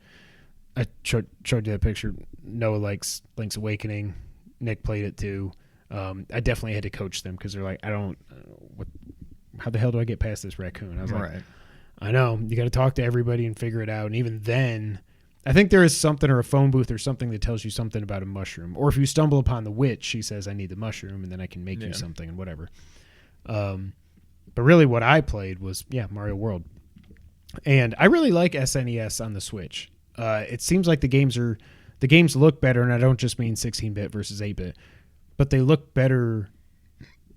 I showed you that picture. Noah likes Link's Awakening. Nick played it too. I definitely had to coach them because they're like, how the hell do I get past this raccoon? I was like, I know. You got to talk to everybody and figure it out. And even then, I think there is something or a phone booth or something that tells you something about a mushroom. Or if you stumble upon the witch, she says, I need the mushroom, and then I can make you something and whatever. But really what I played was, Mario World. And I really like SNES on the Switch. It seems like the games look better, and I don't just mean 16-bit versus 8-bit, but they look better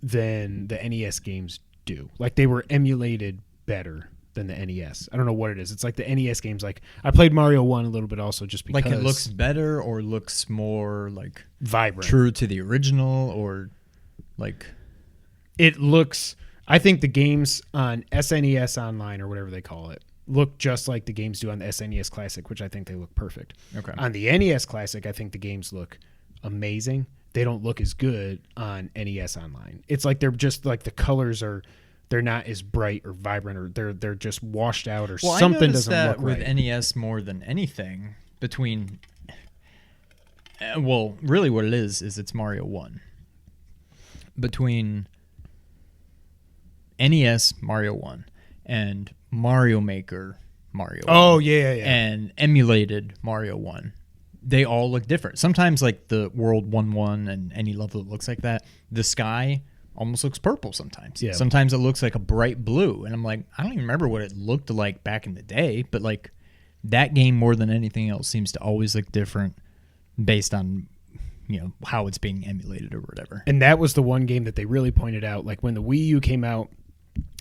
than the NES games do. Like they were emulated better than the NES. I don't know what it is. It's like the NES games. Like I played Mario 1 a little bit also just because. Like it looks better or looks more like vibrant, true to the original, or like it looks. I think the games on SNES Online or whatever they call it look just like the games do on the SNES Classic, which I think they look perfect. Okay. On the NES Classic, I think the games look amazing. They don't look as good on NES Online. It's like they're just like the colors are they're not as bright or vibrant, or they're just washed out, or Well, something I noticed doesn't that look with right. NES more than anything between. Well, really, what it is it's Mario 1. Between NES Mario 1 and Mario Maker Mario 1. Oh yeah. And emulated Mario 1. They all look different. Sometimes like the World 1-1 and any level that looks like that, the sky almost looks purple sometimes. Yeah. Sometimes it looks like a bright blue. And I'm like, I don't even remember what it looked like back in the day, but like that game more than anything else seems to always look different based on, you know, how it's being emulated or whatever. And that was the one game that they really pointed out, like when the Wii U came out,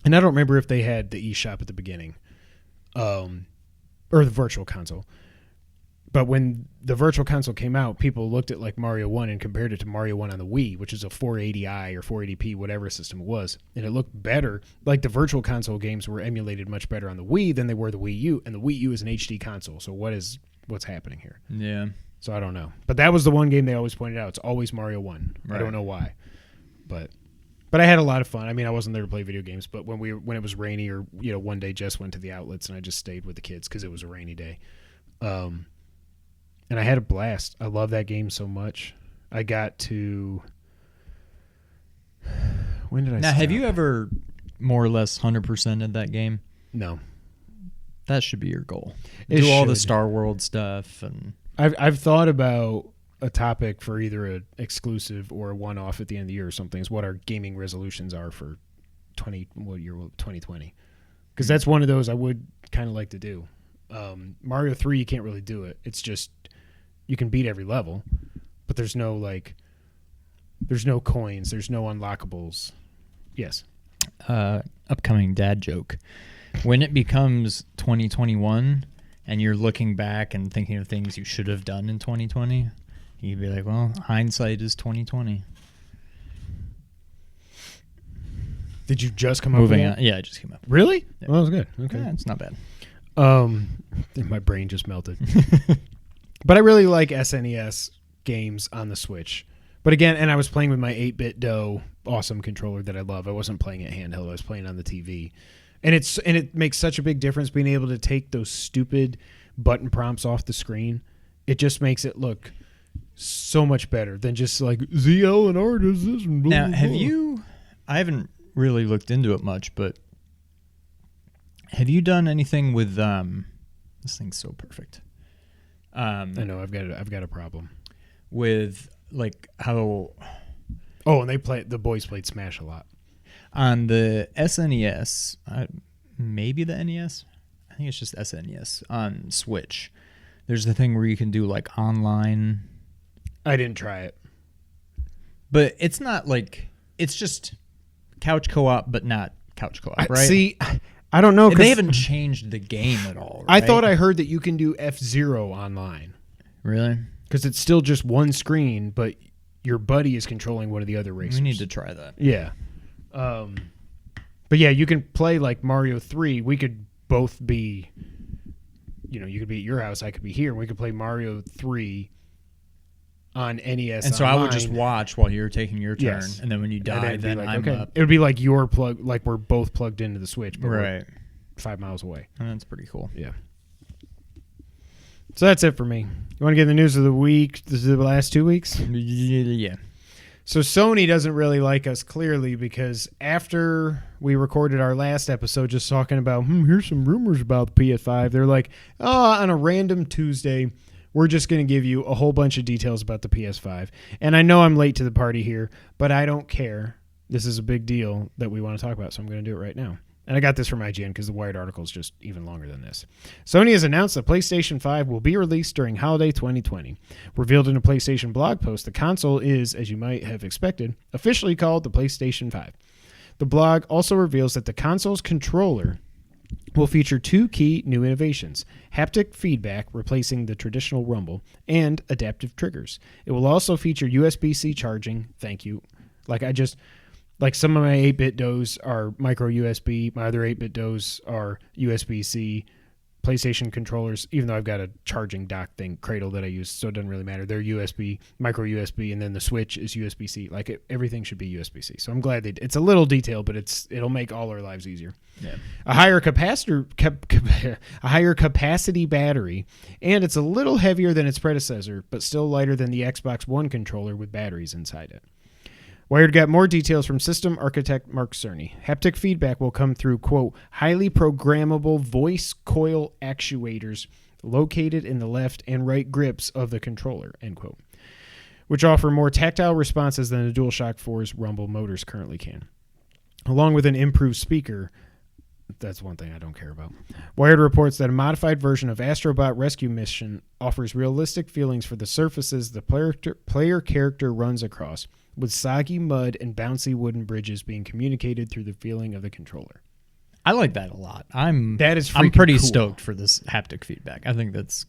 and I don't remember if they had the eShop at the beginning, or the Virtual Console. But when the Virtual Console came out, people looked at like Mario 1 and compared it to Mario 1 on the Wii, which is a 480i or 480p, whatever system it was. And it looked better. Like the Virtual Console games were emulated much better on the Wii than they were the Wii U. And the Wii U is an HD console. So what's happening here? Yeah. So I don't know. But that was the one game they always pointed out. It's always Mario 1. Right. I don't know why. But I had a lot of fun. I mean, I wasn't there to play video games, but when it was rainy, or you know, one day Jess went to the outlets and I just stayed with the kids because it was a rainy day. And I had a blast. I love that game so much. I got to... When did I Now, stop? have you ever more or less 100%ed that game? No. That should be your goal. It Do all the should. Star World stuff. And I've thought about a topic for either an exclusive or a one-off at the end of the year or something, is what our gaming resolutions are for 2020. Because that's one of those I would kind of like to do. Mario 3, you can't really do it. It's just... You can beat every level, but there's no coins, there's no unlockables. Yes. upcoming dad joke. When it becomes 2021 and you're looking back and thinking of things you should have done in 2020, you'd be like, well, hindsight is 2020. Did you just come up Moving with on. that? Yeah, it just came up. Really? Yeah. Well, that was good. Okay. Yeah, it's not bad. My brain just melted. But I really like SNES games on the Switch. But again, and I was playing with my 8-bit DOE awesome controller that I love. I wasn't playing it handheld. I was playing on the TV. And it makes such a big difference being able to take those stupid button prompts off the screen. It just makes it look so much better than just like ZL and R does this. And blah, Now, blah, have blah. you... I haven't really looked into it much, but have you done anything with... this thing's so perfect. I know I've got a problem With like how... Oh, and the boys played Smash a lot. On the SNES, maybe the NES? I think it's just SNES. On Switch, there's the thing where you can do like online... I didn't try it. But it's not like... It's just couch co-op, but not couch co-op, right? See, I don't know. 'Cause They haven't changed the game at all, I right? thought I heard that you can do F-Zero online. Really? Because it's still just one screen, but your buddy is controlling one of the other racers. We need to try that. Yeah. But yeah, you can play like Mario 3. We could both be, you could be at your house, I could be here, and we could play Mario 3 on NES And so I would online. just watch while you're taking your turn, Yes. and then when you And die, it'd be then like, I'm okay. up. It would be like your plug, like we're both plugged into the Switch, but we're Right. 5 miles away. That's pretty cool. Yeah. So that's it for me. You want to get the news of the week, the last 2 weeks? Yeah. So Sony doesn't really like us, clearly, because after we recorded our last episode just talking about, here's some rumors about the PS5, they're like, on a random Tuesday, we're just going to give you a whole bunch of details about the PS5. And I know I'm late to the party here, but I don't care. This is a big deal that we want to talk about, so I'm going to do it right now. And I got this from IGN because the Wired article is just even longer than this. Sony has announced that PlayStation 5 will be released during holiday 2020. Revealed in a PlayStation blog post, the console is, as you might have expected, officially called the PlayStation 5. The blog also reveals that the console's controller will feature 2 key new innovations: haptic feedback, replacing the traditional rumble, and adaptive triggers. It will also feature USB-C charging. Thank you. Like some of my 8-bit DOEs are micro USB. My other 8-bit DOEs are USB-C PlayStation controllers, even though I've got a charging dock thing, cradle that I use, so it doesn't really matter. They're USB, micro USB, and then the Switch is USB-C. Like everything should be USB-C. So I'm glad it's a little detail, but it'll make all our lives easier. Yeah. A higher capacity battery, and it's a little heavier than its predecessor, but still lighter than the Xbox One controller with batteries inside it. Wired got more details from system architect Mark Cerny. Haptic feedback will come through, quote, highly programmable voice coil actuators located in the left and right grips of the controller, end quote, which offer more tactile responses than the DualShock 4's rumble motors currently can. Along with an improved speaker, that's one thing I don't care about. Wired reports that a modified version of Astrobot Rescue Mission offers realistic feelings for the surfaces the player character runs across, with soggy mud and bouncy wooden bridges being communicated through the feeling of the controller. I like that a lot. I'm freaking pretty cool. stoked for this haptic feedback. I think that's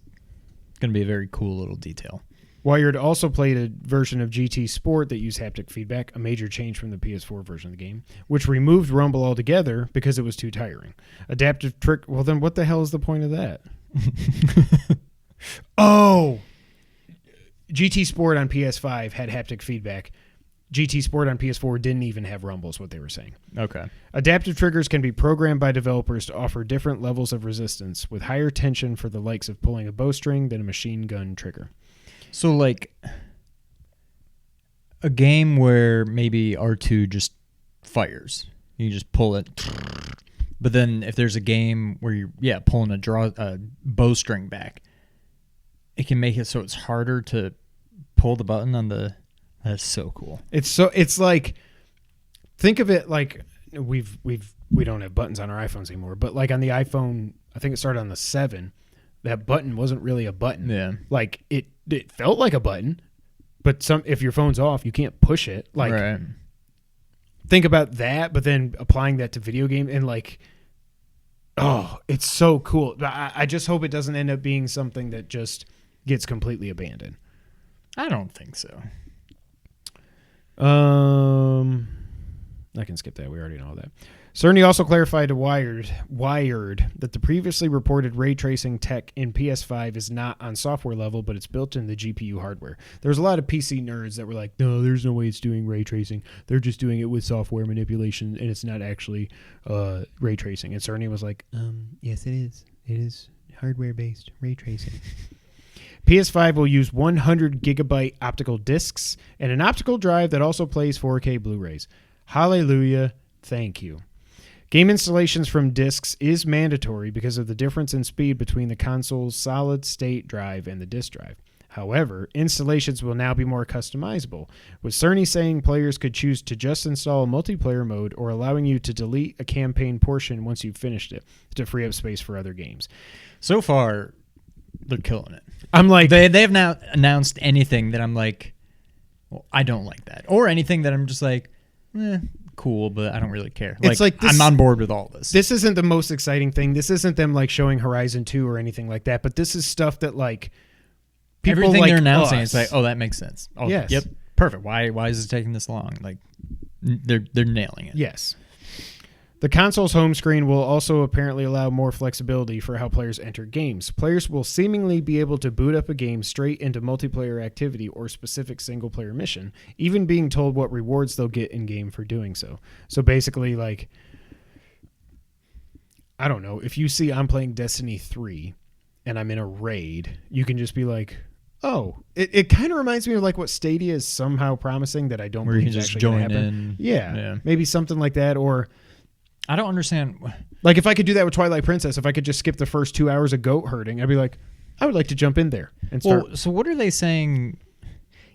going to be a very cool little detail. Wired also played a version of GT Sport that used haptic feedback, a major change from the PS4 version of the game, which removed rumble altogether because it was too tiring. Adaptive trick. Well, then what the hell is the point of that? Oh! GT Sport on PS5 had haptic feedback. GT Sport on PS4 didn't even have rumble, is what they were saying. Okay. Adaptive triggers can be programmed by developers to offer different levels of resistance, with higher tension for the likes of pulling a bowstring than a machine gun trigger. So, like, a game where maybe R2 just fires. You just pull it. But then if there's a game where you're, pulling a bowstring back, it can make it so it's harder to pull the button on the... That's so cool. It's like, think of it like we don't have buttons on our iPhones anymore, but like on the iPhone, I think it started on the 7, that button wasn't really a button. Yeah. Like it felt like a button, but if your phone's off, you can't push it. Like, right. Think about that, but then applying that to video game and like, oh, it's so cool. I just hope it doesn't end up being something that just gets completely abandoned. I don't think so. I can skip that. We already know that. Cerny also clarified to Wired that the previously reported ray tracing tech in PS5 is not on software level, but it's built in the GPU hardware. There's a lot of PC nerds that were like, no, there's no way it's doing ray tracing. They're just doing it with software manipulation, and it's not actually ray tracing. And Cerny was like, yes, it is. It is hardware-based ray tracing. PS5 will use 100 gigabyte optical discs and an optical drive that also plays 4K Blu-rays. Hallelujah. Thank you. Game installations from discs is mandatory because of the difference in speed between the console's solid-state drive and the disk drive. However, installations will now be more customizable, with Cerny saying players could choose to just install a multiplayer mode or allowing you to delete a campaign portion once you've finished it to free up space for other games. So far, they're killing it. I'm like... They have not announced anything that I'm like, well, I don't like that. Or anything that I'm just like, cool, but I don't really care. It's like this, I'm on board with all this. This isn't the most exciting thing. This isn't them like showing Horizon 2 or anything like that, but this is stuff that like people everything like they're announcing, us, it's like, oh, that makes sense. Oh, yes. Yep. Perfect. Why is it taking this long? Like they're nailing it. Yes. The console's home screen will also apparently allow more flexibility for how players enter games. Players will seemingly be able to boot up a game straight into multiplayer activity or specific single-player mission, even being told what rewards they'll get in-game for doing so. So basically, like, I don't know, if you see I'm playing Destiny 3 and I'm in a raid, you can just be like, oh, it kind of reminds me of like what Stadia is somehow promising that I don't believe is actually going to happen. In. Yeah, maybe something like that, or... I don't understand. Like, if I could do that with Twilight Princess, if I could just skip the first 2 hours of goat herding, I'd be like, I would like to jump in there and start. Well, so what are they saying,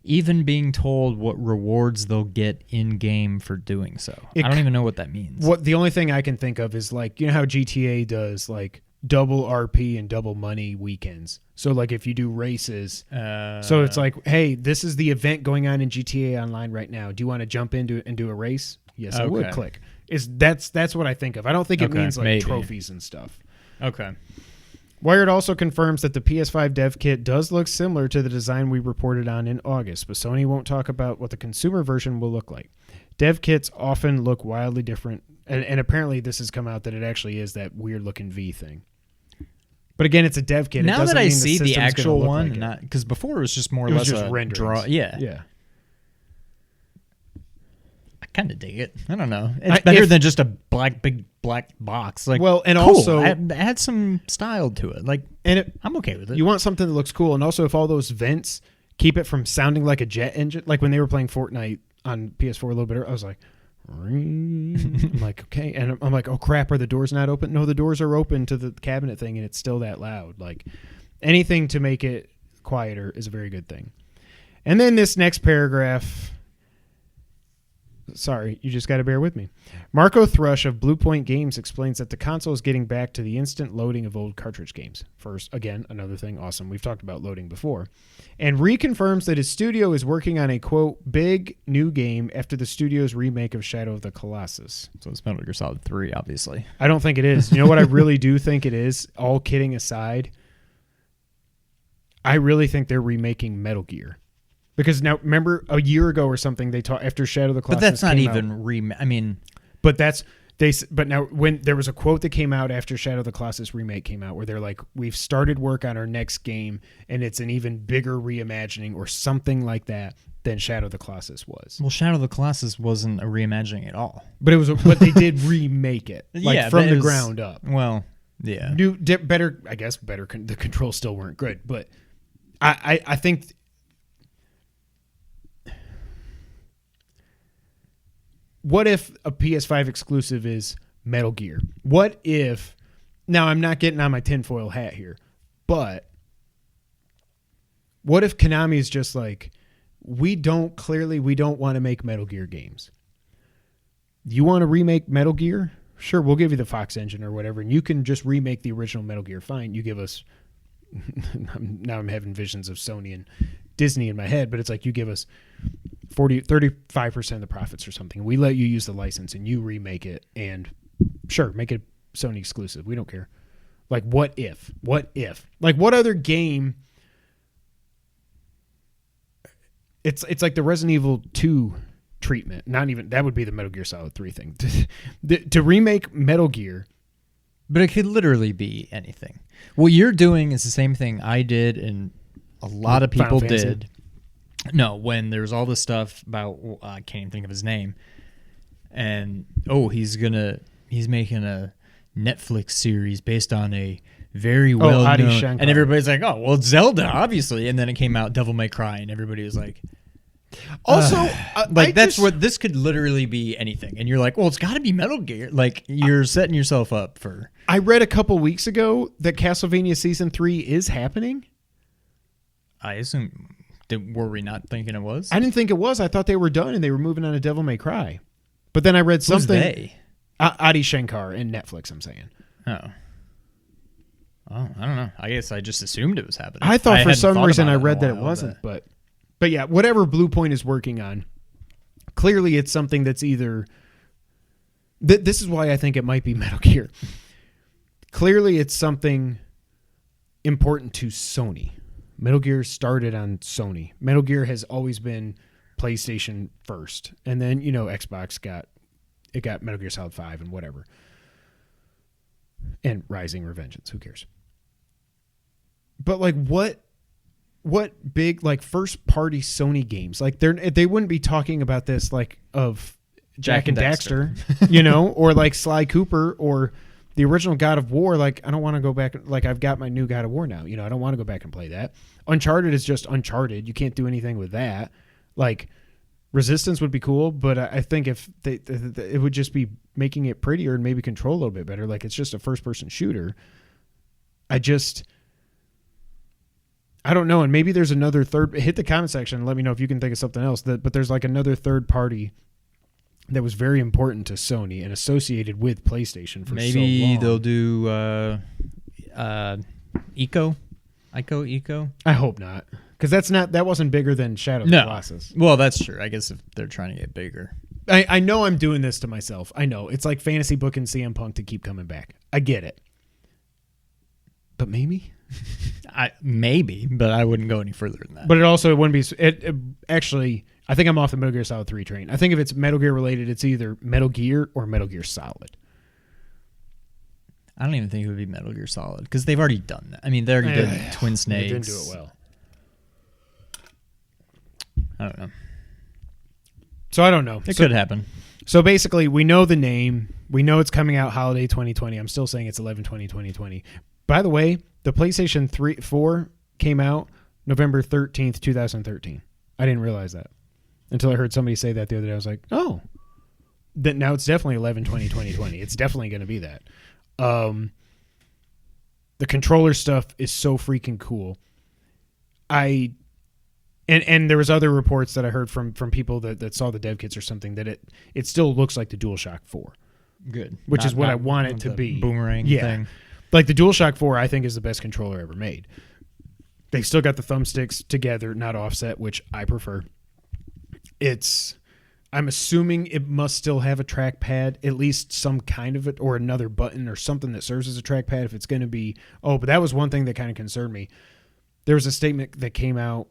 even being told what rewards they'll get in-game for doing so? I don't even know what that means. The only thing I can think of is, like, you know how GTA does, like, double RP and double money weekends. So, like, if you do races, so it's like, hey, this is the event going on in GTA Online right now. Do you want to jump into it and do a race? Yes, I would. Click. That's what I think of. I don't think it means like trophies and stuff. Okay. Wired also confirms that the PS5 dev kit does look similar to the design we reported on in August, but Sony won't talk about what the consumer version will look like. Dev kits often look wildly different, and apparently this has come out that it actually is that weird looking V thing. But again, it's a dev kit. Now that I see the actual one, like because before it was just more or it less was just a renderings. draw. Yeah. Yeah. I kind of dig it. I don't know. It's better than just a big black box. Like, well, and cool. also add some style to it. Like, I'm okay with it. You want something that looks cool, and also if all those vents keep it from sounding like a jet engine, like when they were playing Fortnite on PS4 a little bit, I was like, I'm like, okay, and I'm like, oh crap, are the doors not open? No, the doors are open to the cabinet thing, and it's still that loud. Like, anything to make it quieter is a very good thing. And then this next paragraph. Sorry, you just got to bear with me. Marco Thrush of Blue Point Games explains that the console is getting back to the instant loading of old cartridge games. First, again, another thing awesome. We've talked about loading before. And reconfirms that his studio is working on a, quote, big new game after the studio's remake of Shadow of the Colossus. So it's Metal Gear Solid 3, obviously. I don't think it is. You know what I really do think it is? All kidding aside, I really think they're remaking Metal Gear. Because now, remember a year ago or something, they talked after Shadow of the Colossus. But that's not came even out, I mean, but now when there was a quote that came out after Shadow of the Colossus remake came out, where they're like, "We've started work on our next game, and it's an even bigger reimagining or something like that than Shadow of the Colossus was." Well, Shadow of the Colossus wasn't a reimagining at all. But it was, but they did remake it, like yeah, from the ground up. Well, yeah, better. I guess better. The controls still weren't good, but I think. What if a PS5 exclusive is Metal Gear? What if... Now, I'm not getting on my tinfoil hat here, but what if Konami is just like, we don't want to make Metal Gear games. You want to remake Metal Gear? Sure, we'll give you the Fox engine or whatever, and you can just remake the original Metal Gear. Fine, you give us... Now I'm having visions of Sony and Disney in my head, but it's like you give us 35% of the profits or something. We let you use the license and you remake it, and sure, make it Sony exclusive. We don't care. Like, what if? Like, what other game? It's like the Resident Evil 2 treatment. Not even that would be the Metal Gear Solid 3 thing. To remake Metal Gear. But it could literally be anything. What you're doing is the same thing I did and a lot of people did. No, when there was all this stuff about, I can't even think of his name. And, he's making a Netflix series based on a very well-known. And everybody's like, oh, well, it's Zelda, obviously. And then it came out Devil May Cry, and everybody was like... Also, this could literally be anything. And you're like, well, it's got to be Metal Gear. Like, you're setting yourself up for... I read a couple weeks ago that Castlevania Season 3 is happening. I assume... Were we not thinking it was? I didn't think it was. I thought they were done and they were moving on to Devil May Cry. But then I read something... Who's they? Adi Shankar and Netflix, I'm saying. Oh, I don't know. I guess I just assumed it was happening. I thought for some reason I read that it wasn't. But yeah, whatever Blue Point is working on, clearly it's something that's either... This is why I think it might be Metal Gear. Clearly it's something important to Sony. Metal Gear started on Sony. Metal Gear has always been PlayStation first. And then, Xbox got Metal Gear Solid 5 and whatever. And Rising Revengeance, who cares? But like what big like first party Sony games? Like they wouldn't be talking about this like of Jack and Daxter, or like Sly Cooper or the original God of War. Like, I don't want to go back. Like, I've got my new God of War now. I don't want to go back and play that. Uncharted is just Uncharted. You can't do anything with that. Like, Resistance would be cool, but I think if it would just be making it prettier and maybe control a little bit better. Like, it's just a first-person shooter. I don't know. And maybe there's another third. Hit the comment section and let me know if you can think of something else. But there's like another third party that was very important to Sony and associated with PlayStation for so long. Maybe they'll do Eco. I hope not, because that wasn't bigger than Shadow of the Colossus. Well, that's true. I guess if they're trying to get bigger. I know I'm doing this to myself. I know it's like fantasy booking CM Punk to keep coming back. I get it, but maybe. Maybe, but I wouldn't go any further than that. But it wouldn't be. It actually. I think I'm off the Metal Gear Solid 3 train. I think if it's Metal Gear related, it's either Metal Gear or Metal Gear Solid. I don't even think it would be Metal Gear Solid because they've already done that. I mean, they already did Twin Snakes. They didn't do it well. I don't know. So I don't know. It could happen. So basically, we know the name. We know it's coming out holiday 2020. I'm still saying it's 11/20/2020. By the way, the PlayStation 4 came out November 13th, 2013. I didn't realize that until I heard somebody say that the other day. I was like, oh, that now it's definitely 11/20/2020. It's definitely going to be that. The controller stuff is so freaking cool. And there was other reports that I heard from people that saw the dev kits or something that it still looks like the DualShock 4. Good. Which is what I want it to be. Boomerang thing. Like the DualShock 4 I think is the best controller ever made. They've still got the thumbsticks together, not offset, which I prefer. I'm assuming it must still have a trackpad, at least some kind of it, or another button or something that serves as a trackpad if it's going to be... Oh, but that was one thing that kind of concerned me. There was a statement that came out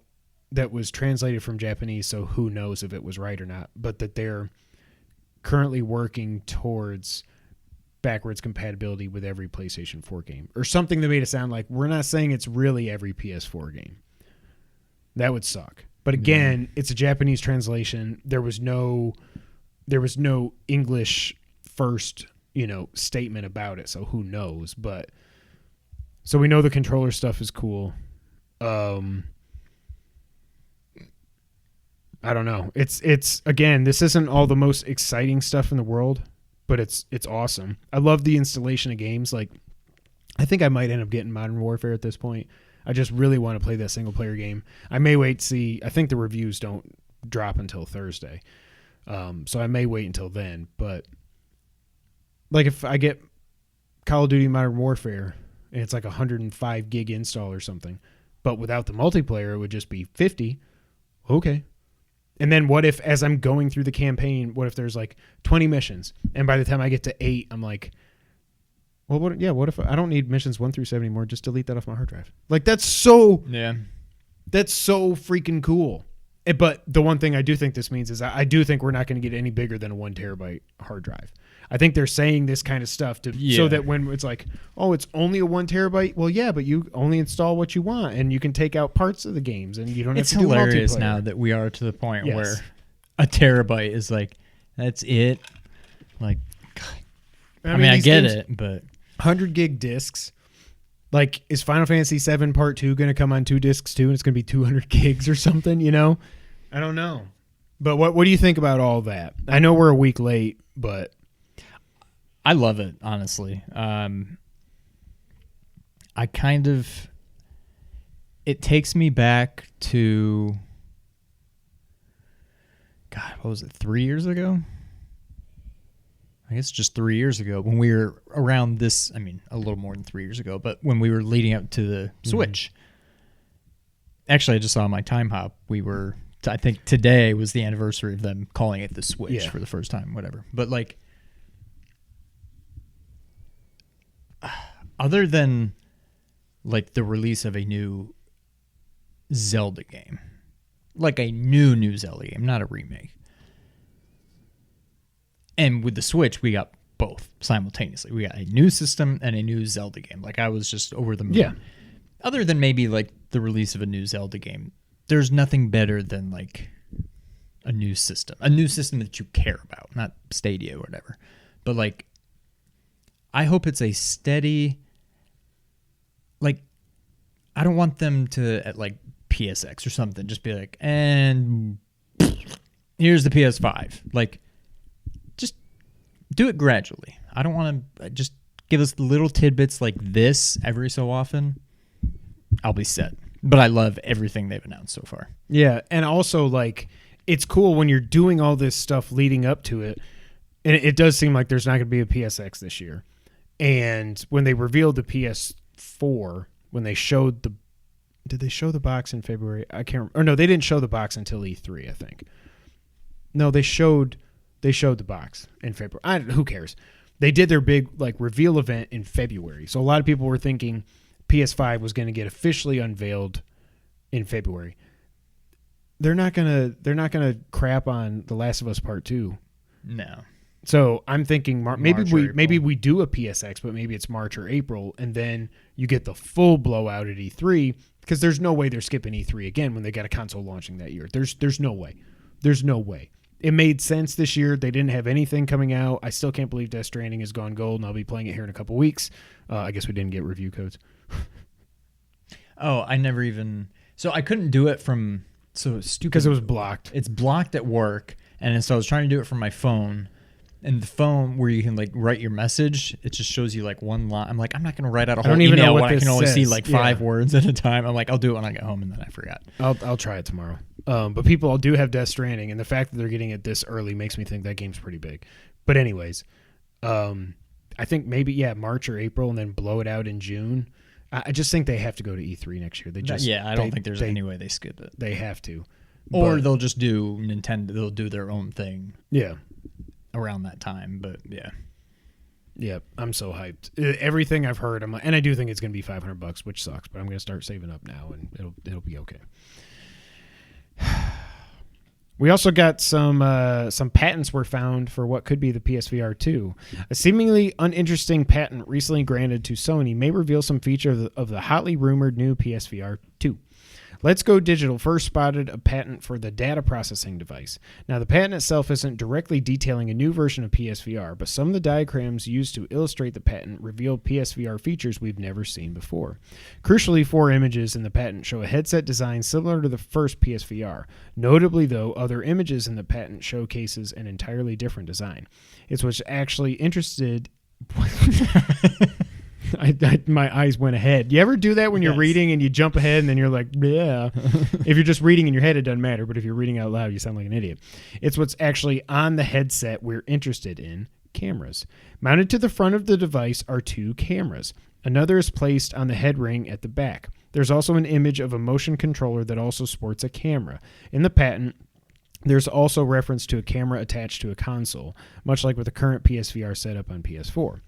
that was translated from Japanese, so who knows if it was right or not, but that they're currently working towards backwards compatibility with every PlayStation 4 game, or something that made it sound like we're not saying it's really every PS4 game. That would suck. But again, it's a Japanese translation. There was no English first, statement about it, so who knows? But so we know the controller stuff is cool. I don't know. It's again, this isn't all the most exciting stuff in the world, but it's awesome. I love the installation of games. Like, I think I might end up getting Modern Warfare at this point. I just really want to play that single player game. I may wait to see. I think the reviews don't drop until Thursday, so I may wait until then. But like, if I get Call of Duty Modern Warfare and it's like 105 gig install or something, but without the multiplayer, it would just be 50. Okay. And then what if, as I'm going through the campaign, what if there's like 20 missions, and by the time I get to 8, I'm like, well, what if I don't need missions 1 through 7 anymore? Just delete that off my hard drive. Like, that's so freaking cool. But the one thing I do think this means is I do think we're not going to get any bigger than a 1 terabyte hard drive. I think they're saying this kind of stuff so that when it's like, oh, it's only a 1 terabyte. Well, yeah, but you only install what you want, and you can take out parts of the games, and you don't have to do multiplayer. It's hilarious now that we are to the point where a terabyte is like, that's it. Like, I mean, I get it, but 100 gig discs. Like, is Final Fantasy VII Part 2 going to come on 2 discs too, and it's going to be 200 gigs or something? I don't know. But what do you think about all that? I know we're a week late, but I love it, honestly. It takes me back to, God, what was it, 3 years ago? I guess just 3 years ago when we were around this, I mean, a little more than 3 years ago, but when we were leading up to the Switch. Actually, I just saw my time hop. I think today was the anniversary of them calling it the Switch for the first time, whatever. But like, other than like the release of a new Zelda game, like a new Zelda game, not a remake. And with the Switch, we got both simultaneously. We got a new system and a new Zelda game. Like, I was just over the moon. Yeah. Other than maybe like the release of a new Zelda game, there's nothing better than like a new system that you care about, not Stadia or whatever. But like, I hope it's a steady, like, I don't want them to, at like PSX or something, just be like, and here's the PS5. Like, just do it gradually. I don't want to just give us little tidbits like this every so often. I'll be set. But I love everything they've announced so far. Yeah, and also, like, it's cool when you're doing all this stuff leading up to it, and it does seem like there's not going to be a PSX this year. And when they revealed the PS4, when they showed the... Did they show the box in February? I can't remember. Or no, they didn't show the box until E3, I think. No, they showed the box in February. Who cares? They did their big like reveal event in February. So a lot of people were thinking PS5 was going to get officially unveiled in February. They're not gonna crap on The Last of Us Part 2. No. So I'm thinking maybe April. we do a PSX, but maybe it's March or April, and then you get the full blowout at E3 because there's no way they're skipping E3 again when they got a console launching that year. There's no way. There's no way. It made sense this year. They didn't have anything coming out. I still can't believe Death Stranding has gone gold, and I'll be playing it here in a couple weeks. I guess we didn't get review codes. Oh, I never even. So I couldn't do it from. So stupid. Because it was blocked. It's blocked at work, and so I was trying to do it from my phone. And the phone where you can like write your message, it just shows you like one line. I'm like, I'm not going to write out a whole email when I can only see like 5 words at a time. I'm like, I'll do it when I get home, and then I forgot. I'll try it tomorrow. But people do have Death Stranding, and the fact that they're getting it this early makes me think that game's pretty big. But anyways, I think maybe March or April, and then blow it out in June. I just think they have to go to E3 next year. I don't think there's any way they skip it. They have to, or they'll just do Nintendo. They'll do their own thing. Yeah. Around that time, but yeah, I'm so hyped. Everything I've heard, and I do think it's going to be $500, which sucks, but I'm going to start saving up now, and it'll be okay. We also got some patents were found for what could be the PSVR2. A seemingly uninteresting patent recently granted to Sony may reveal some feature of the hotly rumored new PSVR2. Let's Go Digital first spotted a patent for the data processing device. Now, the patent itself isn't directly detailing a new version of PSVR, but some of the diagrams used to illustrate the patent reveal PSVR features we've never seen before. Crucially, 4 images in the patent show a headset design similar to the first PSVR. Notably, though, other images in the patent showcases an entirely different design. It's what's actually interested... my eyes went ahead. You ever do that when you're reading and you jump ahead and then you're like, yeah. If you're just reading in your head, it doesn't matter. But if you're reading out loud, you sound like an idiot. It's what's actually on the headset we're interested in, cameras. Mounted to the front of the device are 2 cameras. Another is placed on the head ring at the back. There's also an image of a motion controller that also sports a camera. In the patent, there's also reference to a camera attached to a console, much like with the current PSVR setup on PS4.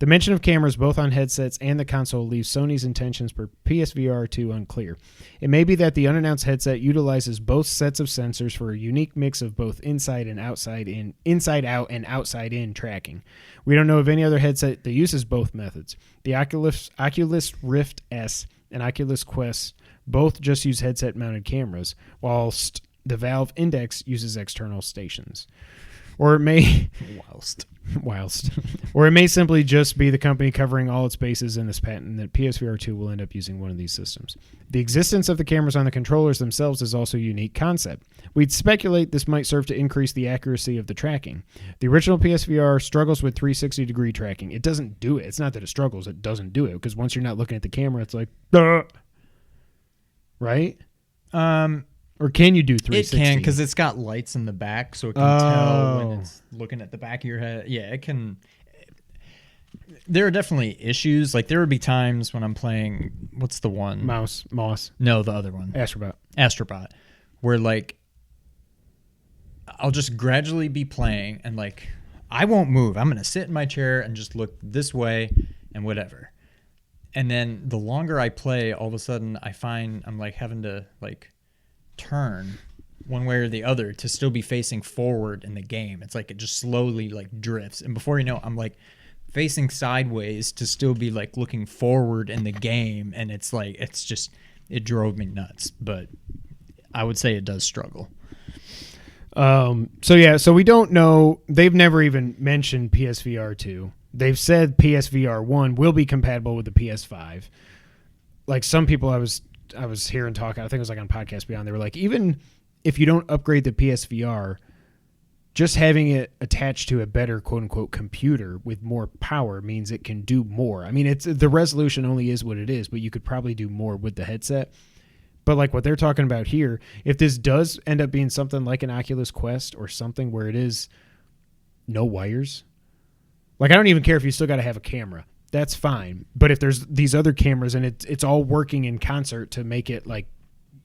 The mention of cameras both on headsets and the console leaves Sony's intentions for PSVR2 unclear. It may be that the unannounced headset utilizes both sets of sensors for a unique mix of both inside out and outside in tracking. We don't know of any other headset that uses both methods. The Oculus Rift S and Oculus Quest both just use headset-mounted cameras, whilst the Valve Index uses external stations. Or it may... Or it may simply just be the company covering all its bases in this patent that PSVR2 will end up using one of these systems. The existence of the cameras on the controllers themselves is also a unique concept. We'd speculate this might serve to increase the accuracy of the tracking. The original PSVR struggles with 360-degree tracking. It doesn't do it. It's not that it struggles. It doesn't do it. Because once you're not looking at the camera, it's like... Duh! Right? Or can you do 360? It can, because it's got lights in the back, so it can tell when it's looking at the back of your head. Yeah, it can. There are definitely issues. Like, there would be times when I'm playing, what's the one? Moss. No, the other one. Astrobot. Where, like, I'll just gradually be playing, and, like, I won't move. I'm going to sit in my chair and just look this way and whatever. And then the longer I play, all of a sudden I find I'm, like, having to, like, turn one way or the other to still be facing forward in the game. It's like it just slowly like drifts, and before you know, I'm like facing sideways to still be like looking forward in the game, and it's like it drove me nuts. But I would say it does struggle. So we don't know. They've never even mentioned PSVR 2. They've said PSVR 1 will be compatible with the PS5. Like, some people I was hearing talk, I think it was like on Podcast Beyond, they were like, even if you don't upgrade the PSVR, just having it attached to a better quote-unquote computer with more power means it can do more. I mean, it's the resolution only is what it is, but you could probably do more with the headset. But like what they're talking about here, if this does end up being something like an Oculus Quest or something where it is no wires, like, I don't even care if you still got to have a camera. That's fine. But if there's these other cameras and it's all working in concert to make it like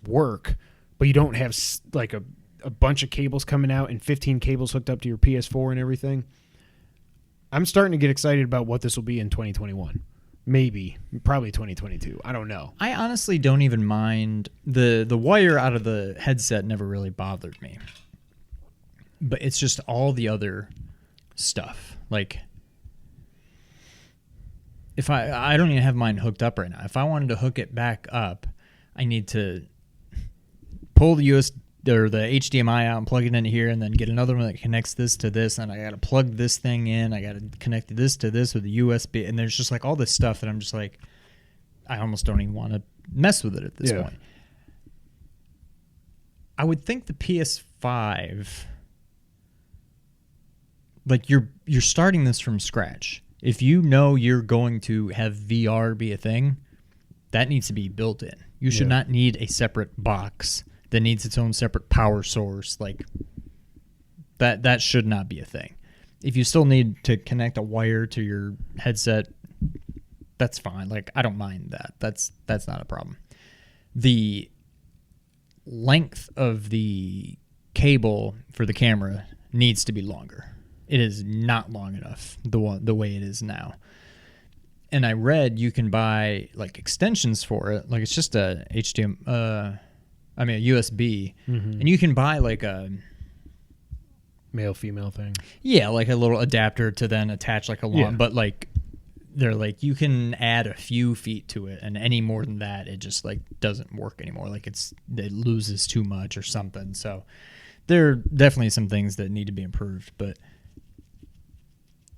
work, but you don't have like a bunch of cables coming out and 15 cables hooked up to your PS4 and everything, I'm starting to get excited about what this will be in 2021. Probably 2022. I don't know. I honestly don't even mind. The wire out of the headset never really bothered me. But it's just all the other stuff. Like, if I don't even have mine hooked up right now. If I wanted to hook it back up, I need to pull the HDMI out and plug it into here, and then get another one that connects this to this, and I got to plug this thing in. I got to connect this to this with a USB, and there's just like all this stuff that I'm just like, I almost don't even want to mess with it at this point. I would think the PS5, like you're starting this from scratch. If you know you're going to have VR be a thing, that needs to be built in. You should not need a separate box that needs its own separate power source. Like that should not be a thing. If you still need to connect a wire to your headset, that's fine. Like, I don't mind that. That's not a problem. The length of the cable for the camera needs to be longer. It is not long enough the way it is now. And I read you can buy like extensions for it. Like, it's just a a USB, and you can buy like a male-female thing. Yeah, like a little adapter to then attach like a long, but like they're like you can add a few feet to it, and any more than that, it just like doesn't work anymore. Like it loses too much or something. So there are definitely some things that need to be improved. But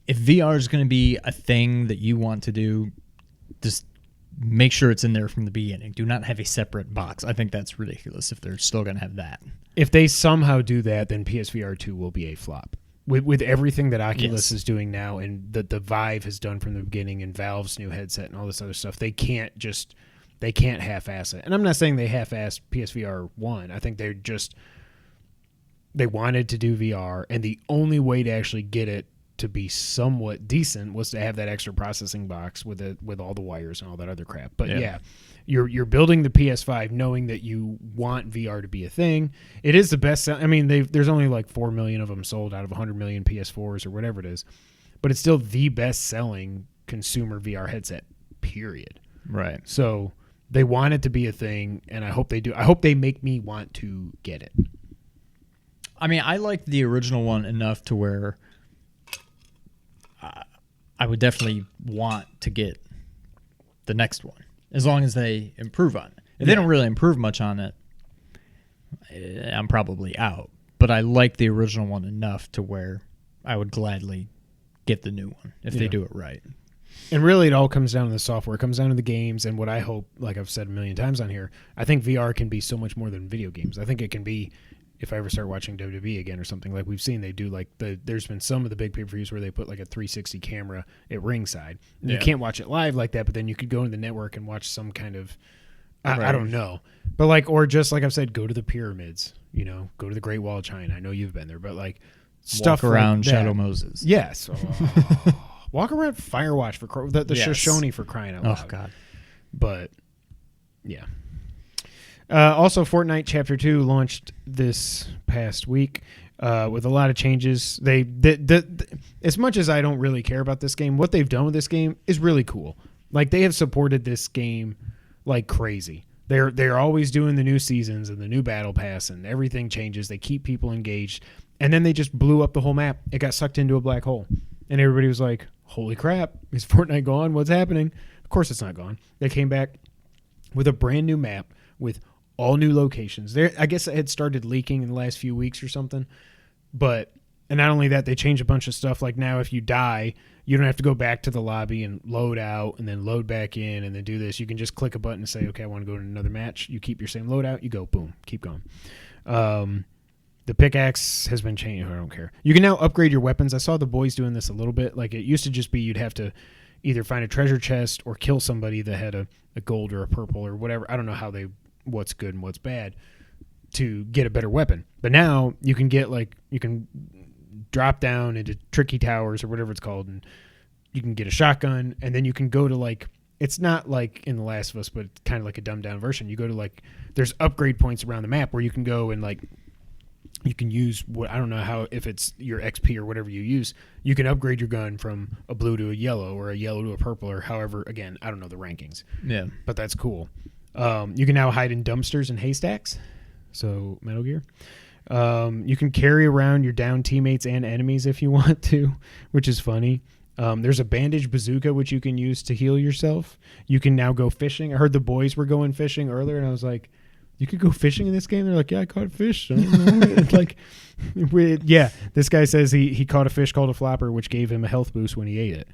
if VR is going to be a thing that you want to do, just make sure it's in there from the beginning. Do not have a separate box. I think that's ridiculous if they're still going to have that. If they somehow do that, then PSVR2 will be a flop. With everything that Oculus is doing now, and that the Vive has done from the beginning, and Valve's new headset and all this other stuff, they can't half-ass it. And I'm not saying they half-assed PSVR 1. I think they wanted to do VR, and the only way to actually get it to be somewhat decent was to have that extra processing box with all the wires and all that other crap. But you're building the PS5 knowing that you want VR to be a thing. It is the best. I mean, there's only like 4 million of them sold out of 100 million PS4s or whatever it is, but it's still the best selling consumer VR headset, period. Right. So they want it to be a thing, and I hope they do. I hope they make me want to get it. I mean, I liked the original one enough to where I would definitely want to get the next one, as long as they improve on it. If they don't really improve much on it, I'm probably out. But I like the original one enough to where I would gladly get the new one if they do it right. And really, it all comes down to the software. It comes down to the games, and what I hope, like I've said a million times on here, I think VR can be so much more than video games. I think it can be, if I ever start watching WWE again or something, like we've seen, they do like there's been some of the big pay-per-views where they put like a 360 camera at ringside. And you can't watch it live like that, but then you could go into the network and watch some kind of, I don't know. But like, or just like I've said, go to the pyramids, go to the Great Wall of China. I know you've been there, but like stuff walk around like Shadow Moses. Yes. Walk around Firewatch for the Shoshone for crying out loud. Oh, God. But, yeah. Also, Fortnite Chapter 2 launched this past week with a lot of changes. As much as I don't really care about this game, what they've done with this game is really cool. Like, they have supported this game like crazy. They're always doing the new seasons and the new battle pass, and everything changes. They keep people engaged. And then they just blew up the whole map. It got sucked into a black hole. And everybody was like, holy crap, is Fortnite gone? What's happening? Of course it's not gone. They came back with a brand new map with all new locations. I guess it had started leaking in the last few weeks or something. And not only that, they changed a bunch of stuff. Like now, if you die, you don't have to go back to the lobby and load out and then load back in and then do this. You can just click a button and say, okay, I want to go to another match. You keep your same loadout. You go, boom, keep going. The pickaxe has been changed. I don't care. You can now upgrade your weapons. I saw the boys doing this a little bit. Like it used to just be you'd have to either find a treasure chest or kill somebody that had a gold or a purple or whatever. I don't know what's good and what's bad to get a better weapon. But now you can you can drop down into tricky towers or whatever it's called, and you can get a shotgun, and then you can go to it's not like in The Last of Us, but it's kind of like a dumbed down version. You go to there's upgrade points around the map where you can go and you can use I don't know if it's your XP or whatever you use, you can upgrade your gun from a blue to a yellow or a yellow to a purple or however. Again, I don't know the rankings. Yeah. But that's cool. You can now hide in dumpsters and haystacks. So Metal Gear. You can carry around your downed teammates and enemies if you want to, which is funny. There's a bandage bazooka, which you can use to heal yourself. You can now go fishing. I heard the boys were going fishing earlier, and I was like, you could go fishing in this game? They're like, yeah, I caught a fish. I don't know. It's like, yeah, this guy says he caught a fish called a flopper, which gave him a health boost when he ate it.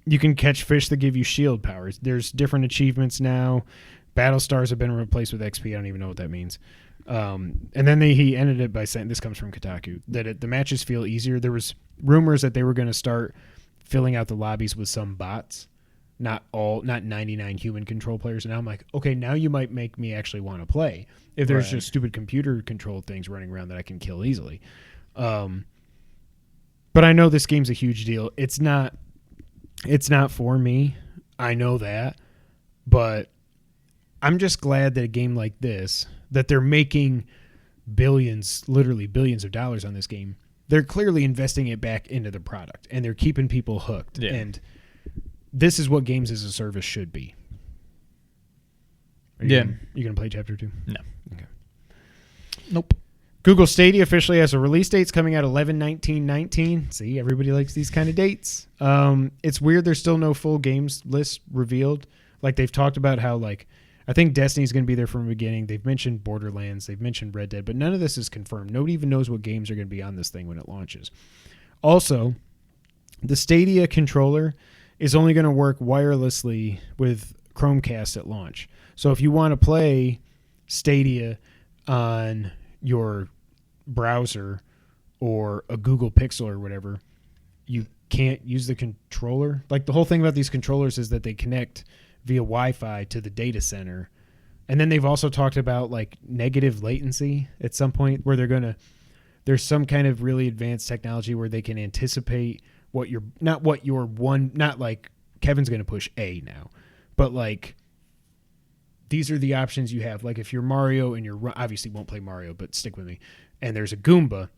You can catch fish that give you shield powers. There's different achievements now. Battle stars have been replaced with XP. I don't even know what that means. And then he ended it by saying, this comes from Kotaku, that the matches feel easier. There was rumors that they were going to start filling out the lobbies with some bots, not 99 human control players. And now I'm like, okay, now you might make me actually want to play if there's just stupid computer controlled things running around that I can kill easily. But I know this game's a huge deal. It's not for me. I know that, but I'm just glad that a game like this, that they're making literally billions of dollars on this game. They're clearly investing it back into the product, and they're keeping people hooked. Yeah. And this is what games as a service should be. You going to play Chapter 2? No. Okay. Nope. Google Stadia officially has a release date. It's coming out 11/19/19. See, everybody likes these kind of dates. It's weird there's still no full games list revealed. Like, they've talked about how, like, I think Destiny's going to be there from the beginning. They've mentioned Borderlands. They've mentioned Red Dead. But none of this is confirmed. Nobody even knows what games are going to be on this thing when it launches. Also, the Stadia controller is only going to work wirelessly with Chromecast at launch. So if you want to play Stadia on your browser or a Google Pixel or whatever, you can't use the controller. Like, the whole thing about these controllers is that they connect via Wi-Fi to the data center. And then they've also talked about, like, negative latency at some point where there's some kind of really advanced technology where they can anticipate not like Kevin's going to push A now, but like, these are the options you have. Like, if you're Mario and you're obviously won't play Mario, but stick with me. And there's a Goomba,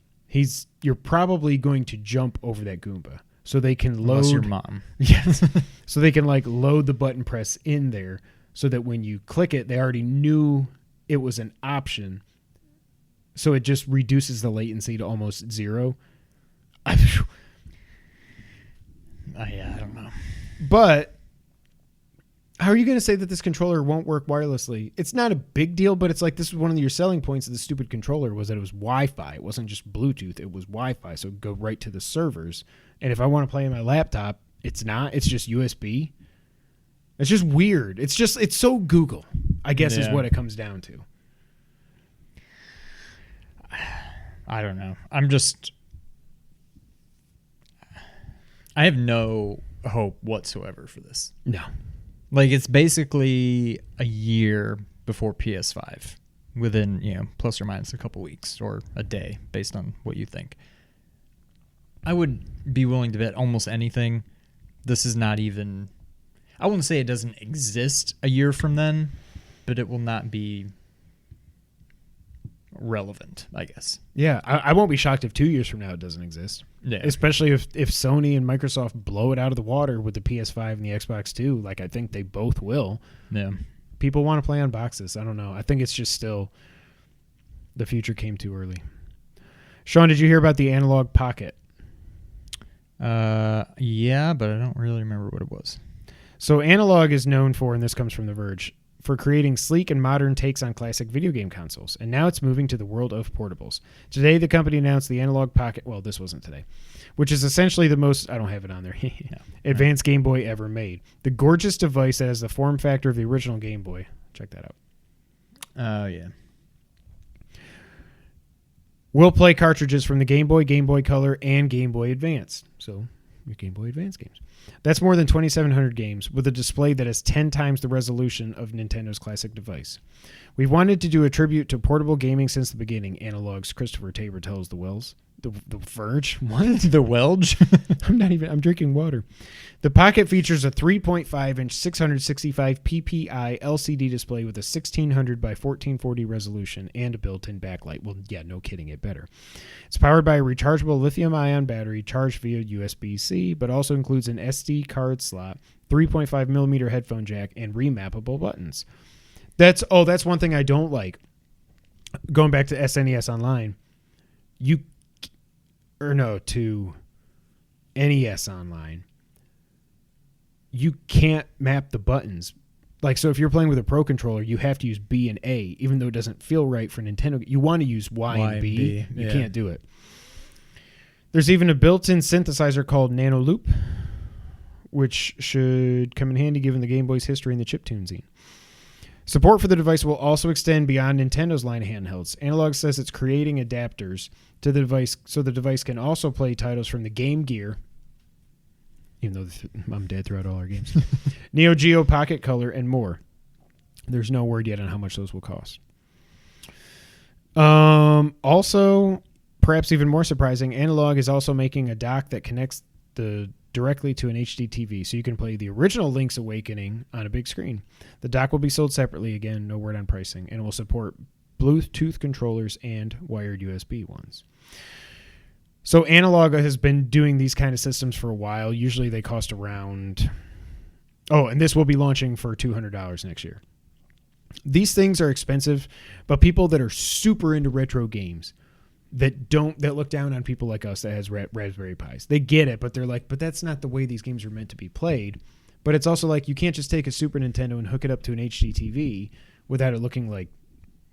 you're probably going to jump over that Goomba. So they can load. Unless your mom. Yes. So they can, like, load the button press in there so that when you click it, they already knew it was an option. So it just reduces the latency to almost zero. I don't know. But how are you going to say that this controller won't work wirelessly? It's not a big deal, but it's like, this is one of your selling points of the stupid controller was that it was Wi-Fi. It wasn't just Bluetooth. It was Wi-Fi. So it'd go right to the servers. And if I want to play on my laptop, it's not. It's just USB. It's just weird. It's so Google, I guess, is what it comes down to. I don't know. I have no hope whatsoever for this. No. Like, it's basically a year before PS5, within, plus or minus a couple weeks or a day, based on what you think. I would be willing to bet almost anything. This is not even, I wouldn't say it doesn't exist a year from then, but it will not be relevant, I guess. Yeah, I won't be shocked if 2 years from now it doesn't exist. Yeah. Especially if Sony and Microsoft blow it out of the water with the PS5 and the Xbox 2, like I think they both will. Yeah. People want to play on boxes. I don't know. I think it's just still the future came too early. Sean, did you hear about the Analogue Pocket? Yeah, but I don't really remember what it was. So Analogue is known for, and this comes from The Verge, for creating sleek and modern takes on classic video game consoles, and now it's moving to the world of portables. Today, the company announced the Analogue Pocket, well, this wasn't today, which is essentially the most, I don't have it on there, advanced Game Boy ever made. The gorgeous device that has the form factor of the original Game Boy. Check that out. Oh, yeah. Will play cartridges from the Game Boy Color, and Game Boy Advance. So, your Game Boy Advance games. That's more than 2,700 games, with a display that has 10 times the resolution of Nintendo's classic device. We've wanted to do a tribute to portable gaming since the beginning, Analogue's Christopher Tabor tells The Verge? What? The Welge? I'm drinking water. The Pocket features a 3.5-inch 665 ppi LCD display with a 1600 by 1440 resolution and a built-in backlight. Well, yeah, no kidding, it better. It's powered by a rechargeable lithium-ion battery charged via USB-C, but also includes an SD card slot, 3.5mm headphone jack, and remappable buttons. That's one thing I don't like. going back to SNES Online, to NES Online, you can't map the buttons. Like, so if you're playing with a Pro Controller, you have to use B and A, even though it doesn't feel right for Nintendo. You want to use Y and B. You can't do it. There's even a built-in synthesizer called Nano Loop, which should come in handy given the Game Boy's history in the chiptune scene. Support for the device will also extend beyond Nintendo's line of handhelds. Analogue says it's creating adapters to the device so the device can also play titles from the Game Gear, even though Mom and Dad threw out all our games, Neo Geo Pocket Color, and more. There's no word yet on how much those will cost. Also, perhaps even more surprising, Analogue is also making a dock that connects directly to an HD TV, so you can play the original Link's Awakening on a big screen. The dock will be sold separately, again, no word on pricing, and will support Bluetooth controllers and wired USB ones. So Analogue has been doing these kind of systems for a while. Usually they cost around... Oh, and this will be launching for $200 next year. These things are expensive, but people that are super into retro games that look down on people like us that has Raspberry Pis. They get it, but they're like, but that's not the way these games are meant to be played. But it's also like you can't just take a Super Nintendo and hook it up to an HD TV without it looking like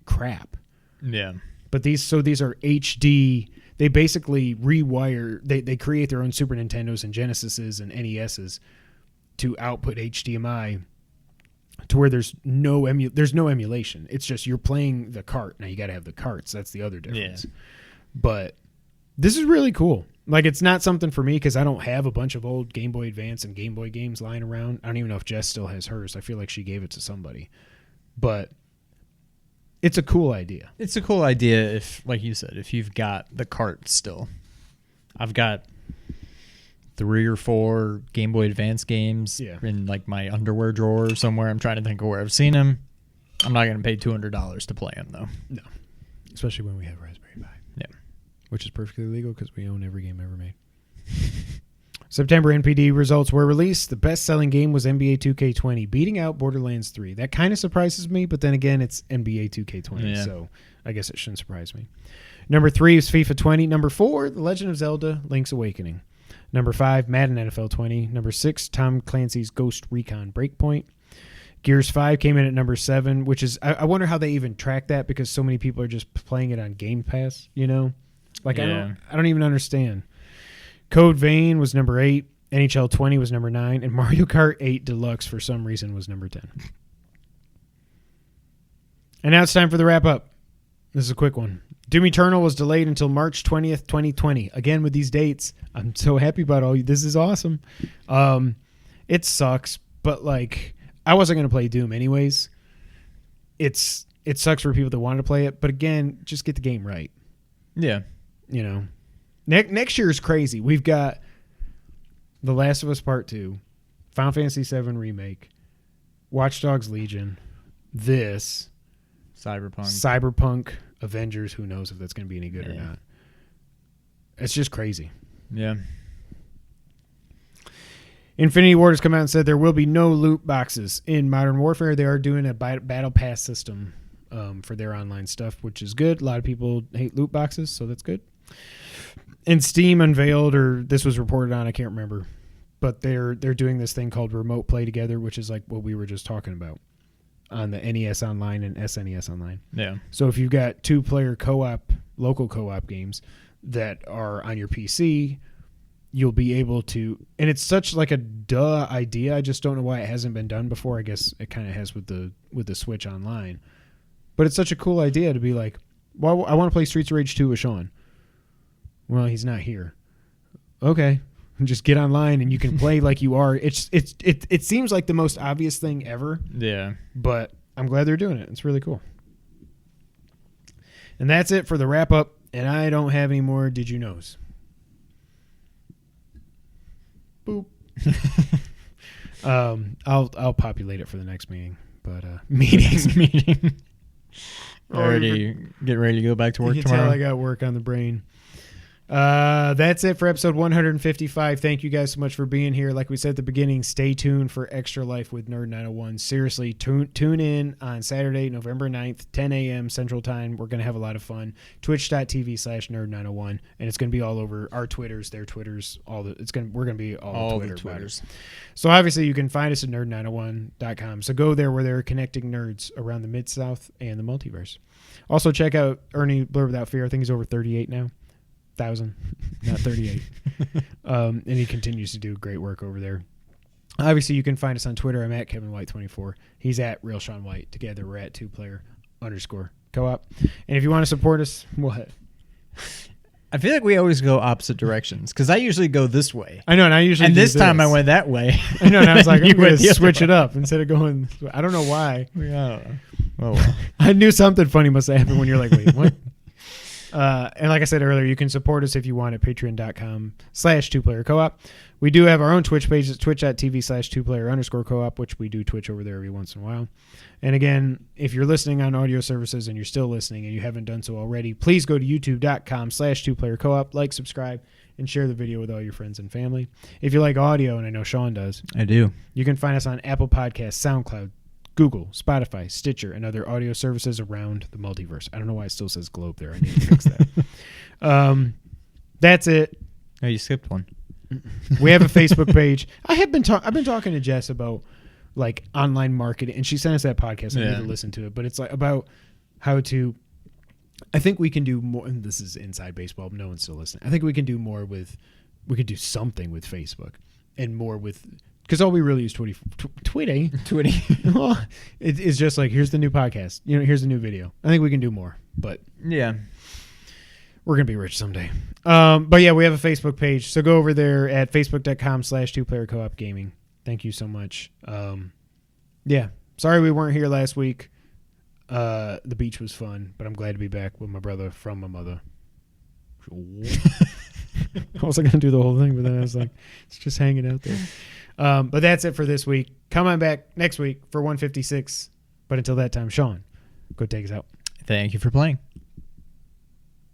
crap. Yeah. But these are HD. They basically rewire. They create their own Super Nintendos and Genesises and NESs to output HDMI to where there's no emulation. It's just you're playing the cart. Now you got to have the carts. That's the other difference. Yeah. But this is really cool. Like, it's not something for me because I don't have a bunch of old Game Boy Advance and Game Boy games lying around. I don't even know if Jess still has hers. I feel like she gave it to somebody. But it's a cool idea. It's a cool idea if, like you said, if you've got the cart still. I've got 3 or 4 Game Boy Advance games in like my underwear drawer somewhere. I'm trying to think of where I've seen them. I'm not going to pay $200 to play them, though. No. Especially when we have Raspberry Pi. Yeah. Which is perfectly legal because we own every game ever made. September NPD results were released. The best-selling game was NBA 2K20, beating out Borderlands 3. That kind of surprises me, but then again, it's NBA 2K20, so I guess it shouldn't surprise me. Number 3 is FIFA 20. Number 4, The Legend of Zelda, Link's Awakening. Number 5, Madden NFL 20. Number 6, Tom Clancy's Ghost Recon Breakpoint. Gears 5 came in at number 7, which is, I wonder how they even track that because so many people are just playing it on Game Pass, you know? Like, I don't even understand. Code Vein was number 8, NHL 20 was number 9, and Mario Kart 8 Deluxe for some reason was number 10. And now it's time for the wrap-up. This is a quick one. Doom Eternal was delayed until March 20th, 2020. Again, with these dates, I'm so happy about all you. This is awesome. It sucks, but like, I wasn't going to play Doom anyways. It sucks for people that wanted to play it, but again, just get the game right. Yeah. You know, next year is crazy. We've got The Last of Us Part 2, Final Fantasy VII Remake, Watch Dogs Legion, this, Cyberpunk, Avengers. Who knows if that's going to be any good or not. It's just crazy. Yeah. Infinity Ward has come out and said there will be no loot boxes in Modern Warfare. They are doing a battle pass system for their online stuff, which is good. A lot of people hate loot boxes, so that's good. And Steam unveiled, or this was reported on, I can't remember, but they're doing this thing called Remote Play Together, which is like what we were just talking about on the NES Online and SNES Online. Yeah. So if you've got 2-player co-op, local co-op games that are on your PC, you'll be able to, and it's such like a duh idea. I just don't know why it hasn't been done before. I guess it kind of has with the Switch Online, but it's such a cool idea to be like, well, I want to play Streets of Rage 2 with Sean. Well, he's not here. Okay, just get online and you can play like you are. It seems like the most obvious thing ever. Yeah, but I'm glad they're doing it. It's really cool. And that's it for the wrap up. And I don't have any more Did You Knows. Boop. I'll populate it for the next meeting. But meeting. Already get ready to go back to work tomorrow. Tell I got work on the brain. That's it for episode 155. Thank you guys so much for being here. Like we said at the beginning, stay tuned for Extra Life with Nerd 901. Seriously, tune in on Saturday, November 9th, 10 a.m. Central Time. We're going to have a lot of fun. Twitch.tv/Nerd901. And it's going to be all over our Twitters, their Twitters, we're going to be all Twitter the Twitters. So obviously you can find us at nerd901.com. So go there where they're connecting nerds around the Mid-South and the multiverse. Also check out Ernie Blur Without Fear. I think he's over 38 now. 1,000, not 38. And he continues to do great work over there. Obviously, you can find us on Twitter. I'm at Kevin White 24. He's at Real Sean White. Together, we're at 2player_co-op. And if you want to support us, what? I feel like we always go opposite directions because I usually go this way. I know, and I usually and do this time I went that way. I know, and I was like, I'm going to went switch it up instead of going. I don't know why. Yeah. Oh, well. I knew something funny must have happened when you're like, wait, what? And like I said earlier, you can support us if you want at patreon.com/2playercoop. We do have our own Twitch page. It's twitch.tv/2player_co-op, which we do Twitch over there every once in a while. And again, if you're listening on audio services and you're still listening and you haven't done so already, please go to youtube.com/2playercoop, like, subscribe, and share the video with all your friends and family. If you like audio, and I know Sean does, I do. You can find us on Apple Podcasts, SoundCloud, Google, Spotify, Stitcher, and other audio services around the multiverse. I don't know why it still says globe there. I need to fix that. That's it. Oh, you skipped one. We have a Facebook page. I've been talking to Jess about like online marketing, and she sent us that podcast. I need to listen to it, but it's like about how to. I think we can do more. And this is inside baseball. No one's still listening. I think we can do more with. We could do something with Facebook, and more with. Because all we really use Twitty. Well, it's just like, here's the new podcast. Here's the new video. I think we can do more, but yeah, we're going to be rich someday. But yeah, we have a Facebook page. So go over there at facebook.com/2playercoop gaming. Thank you so much. Yeah. Sorry we weren't here last week. The beach was fun, but I'm glad to be back with my brother from my mother. I was going to do the whole thing, but then I was like, it's just hanging out there. But that's it for this week. Come on back next week for 156. But until that time, Sean, go take us out. Thank you for playing.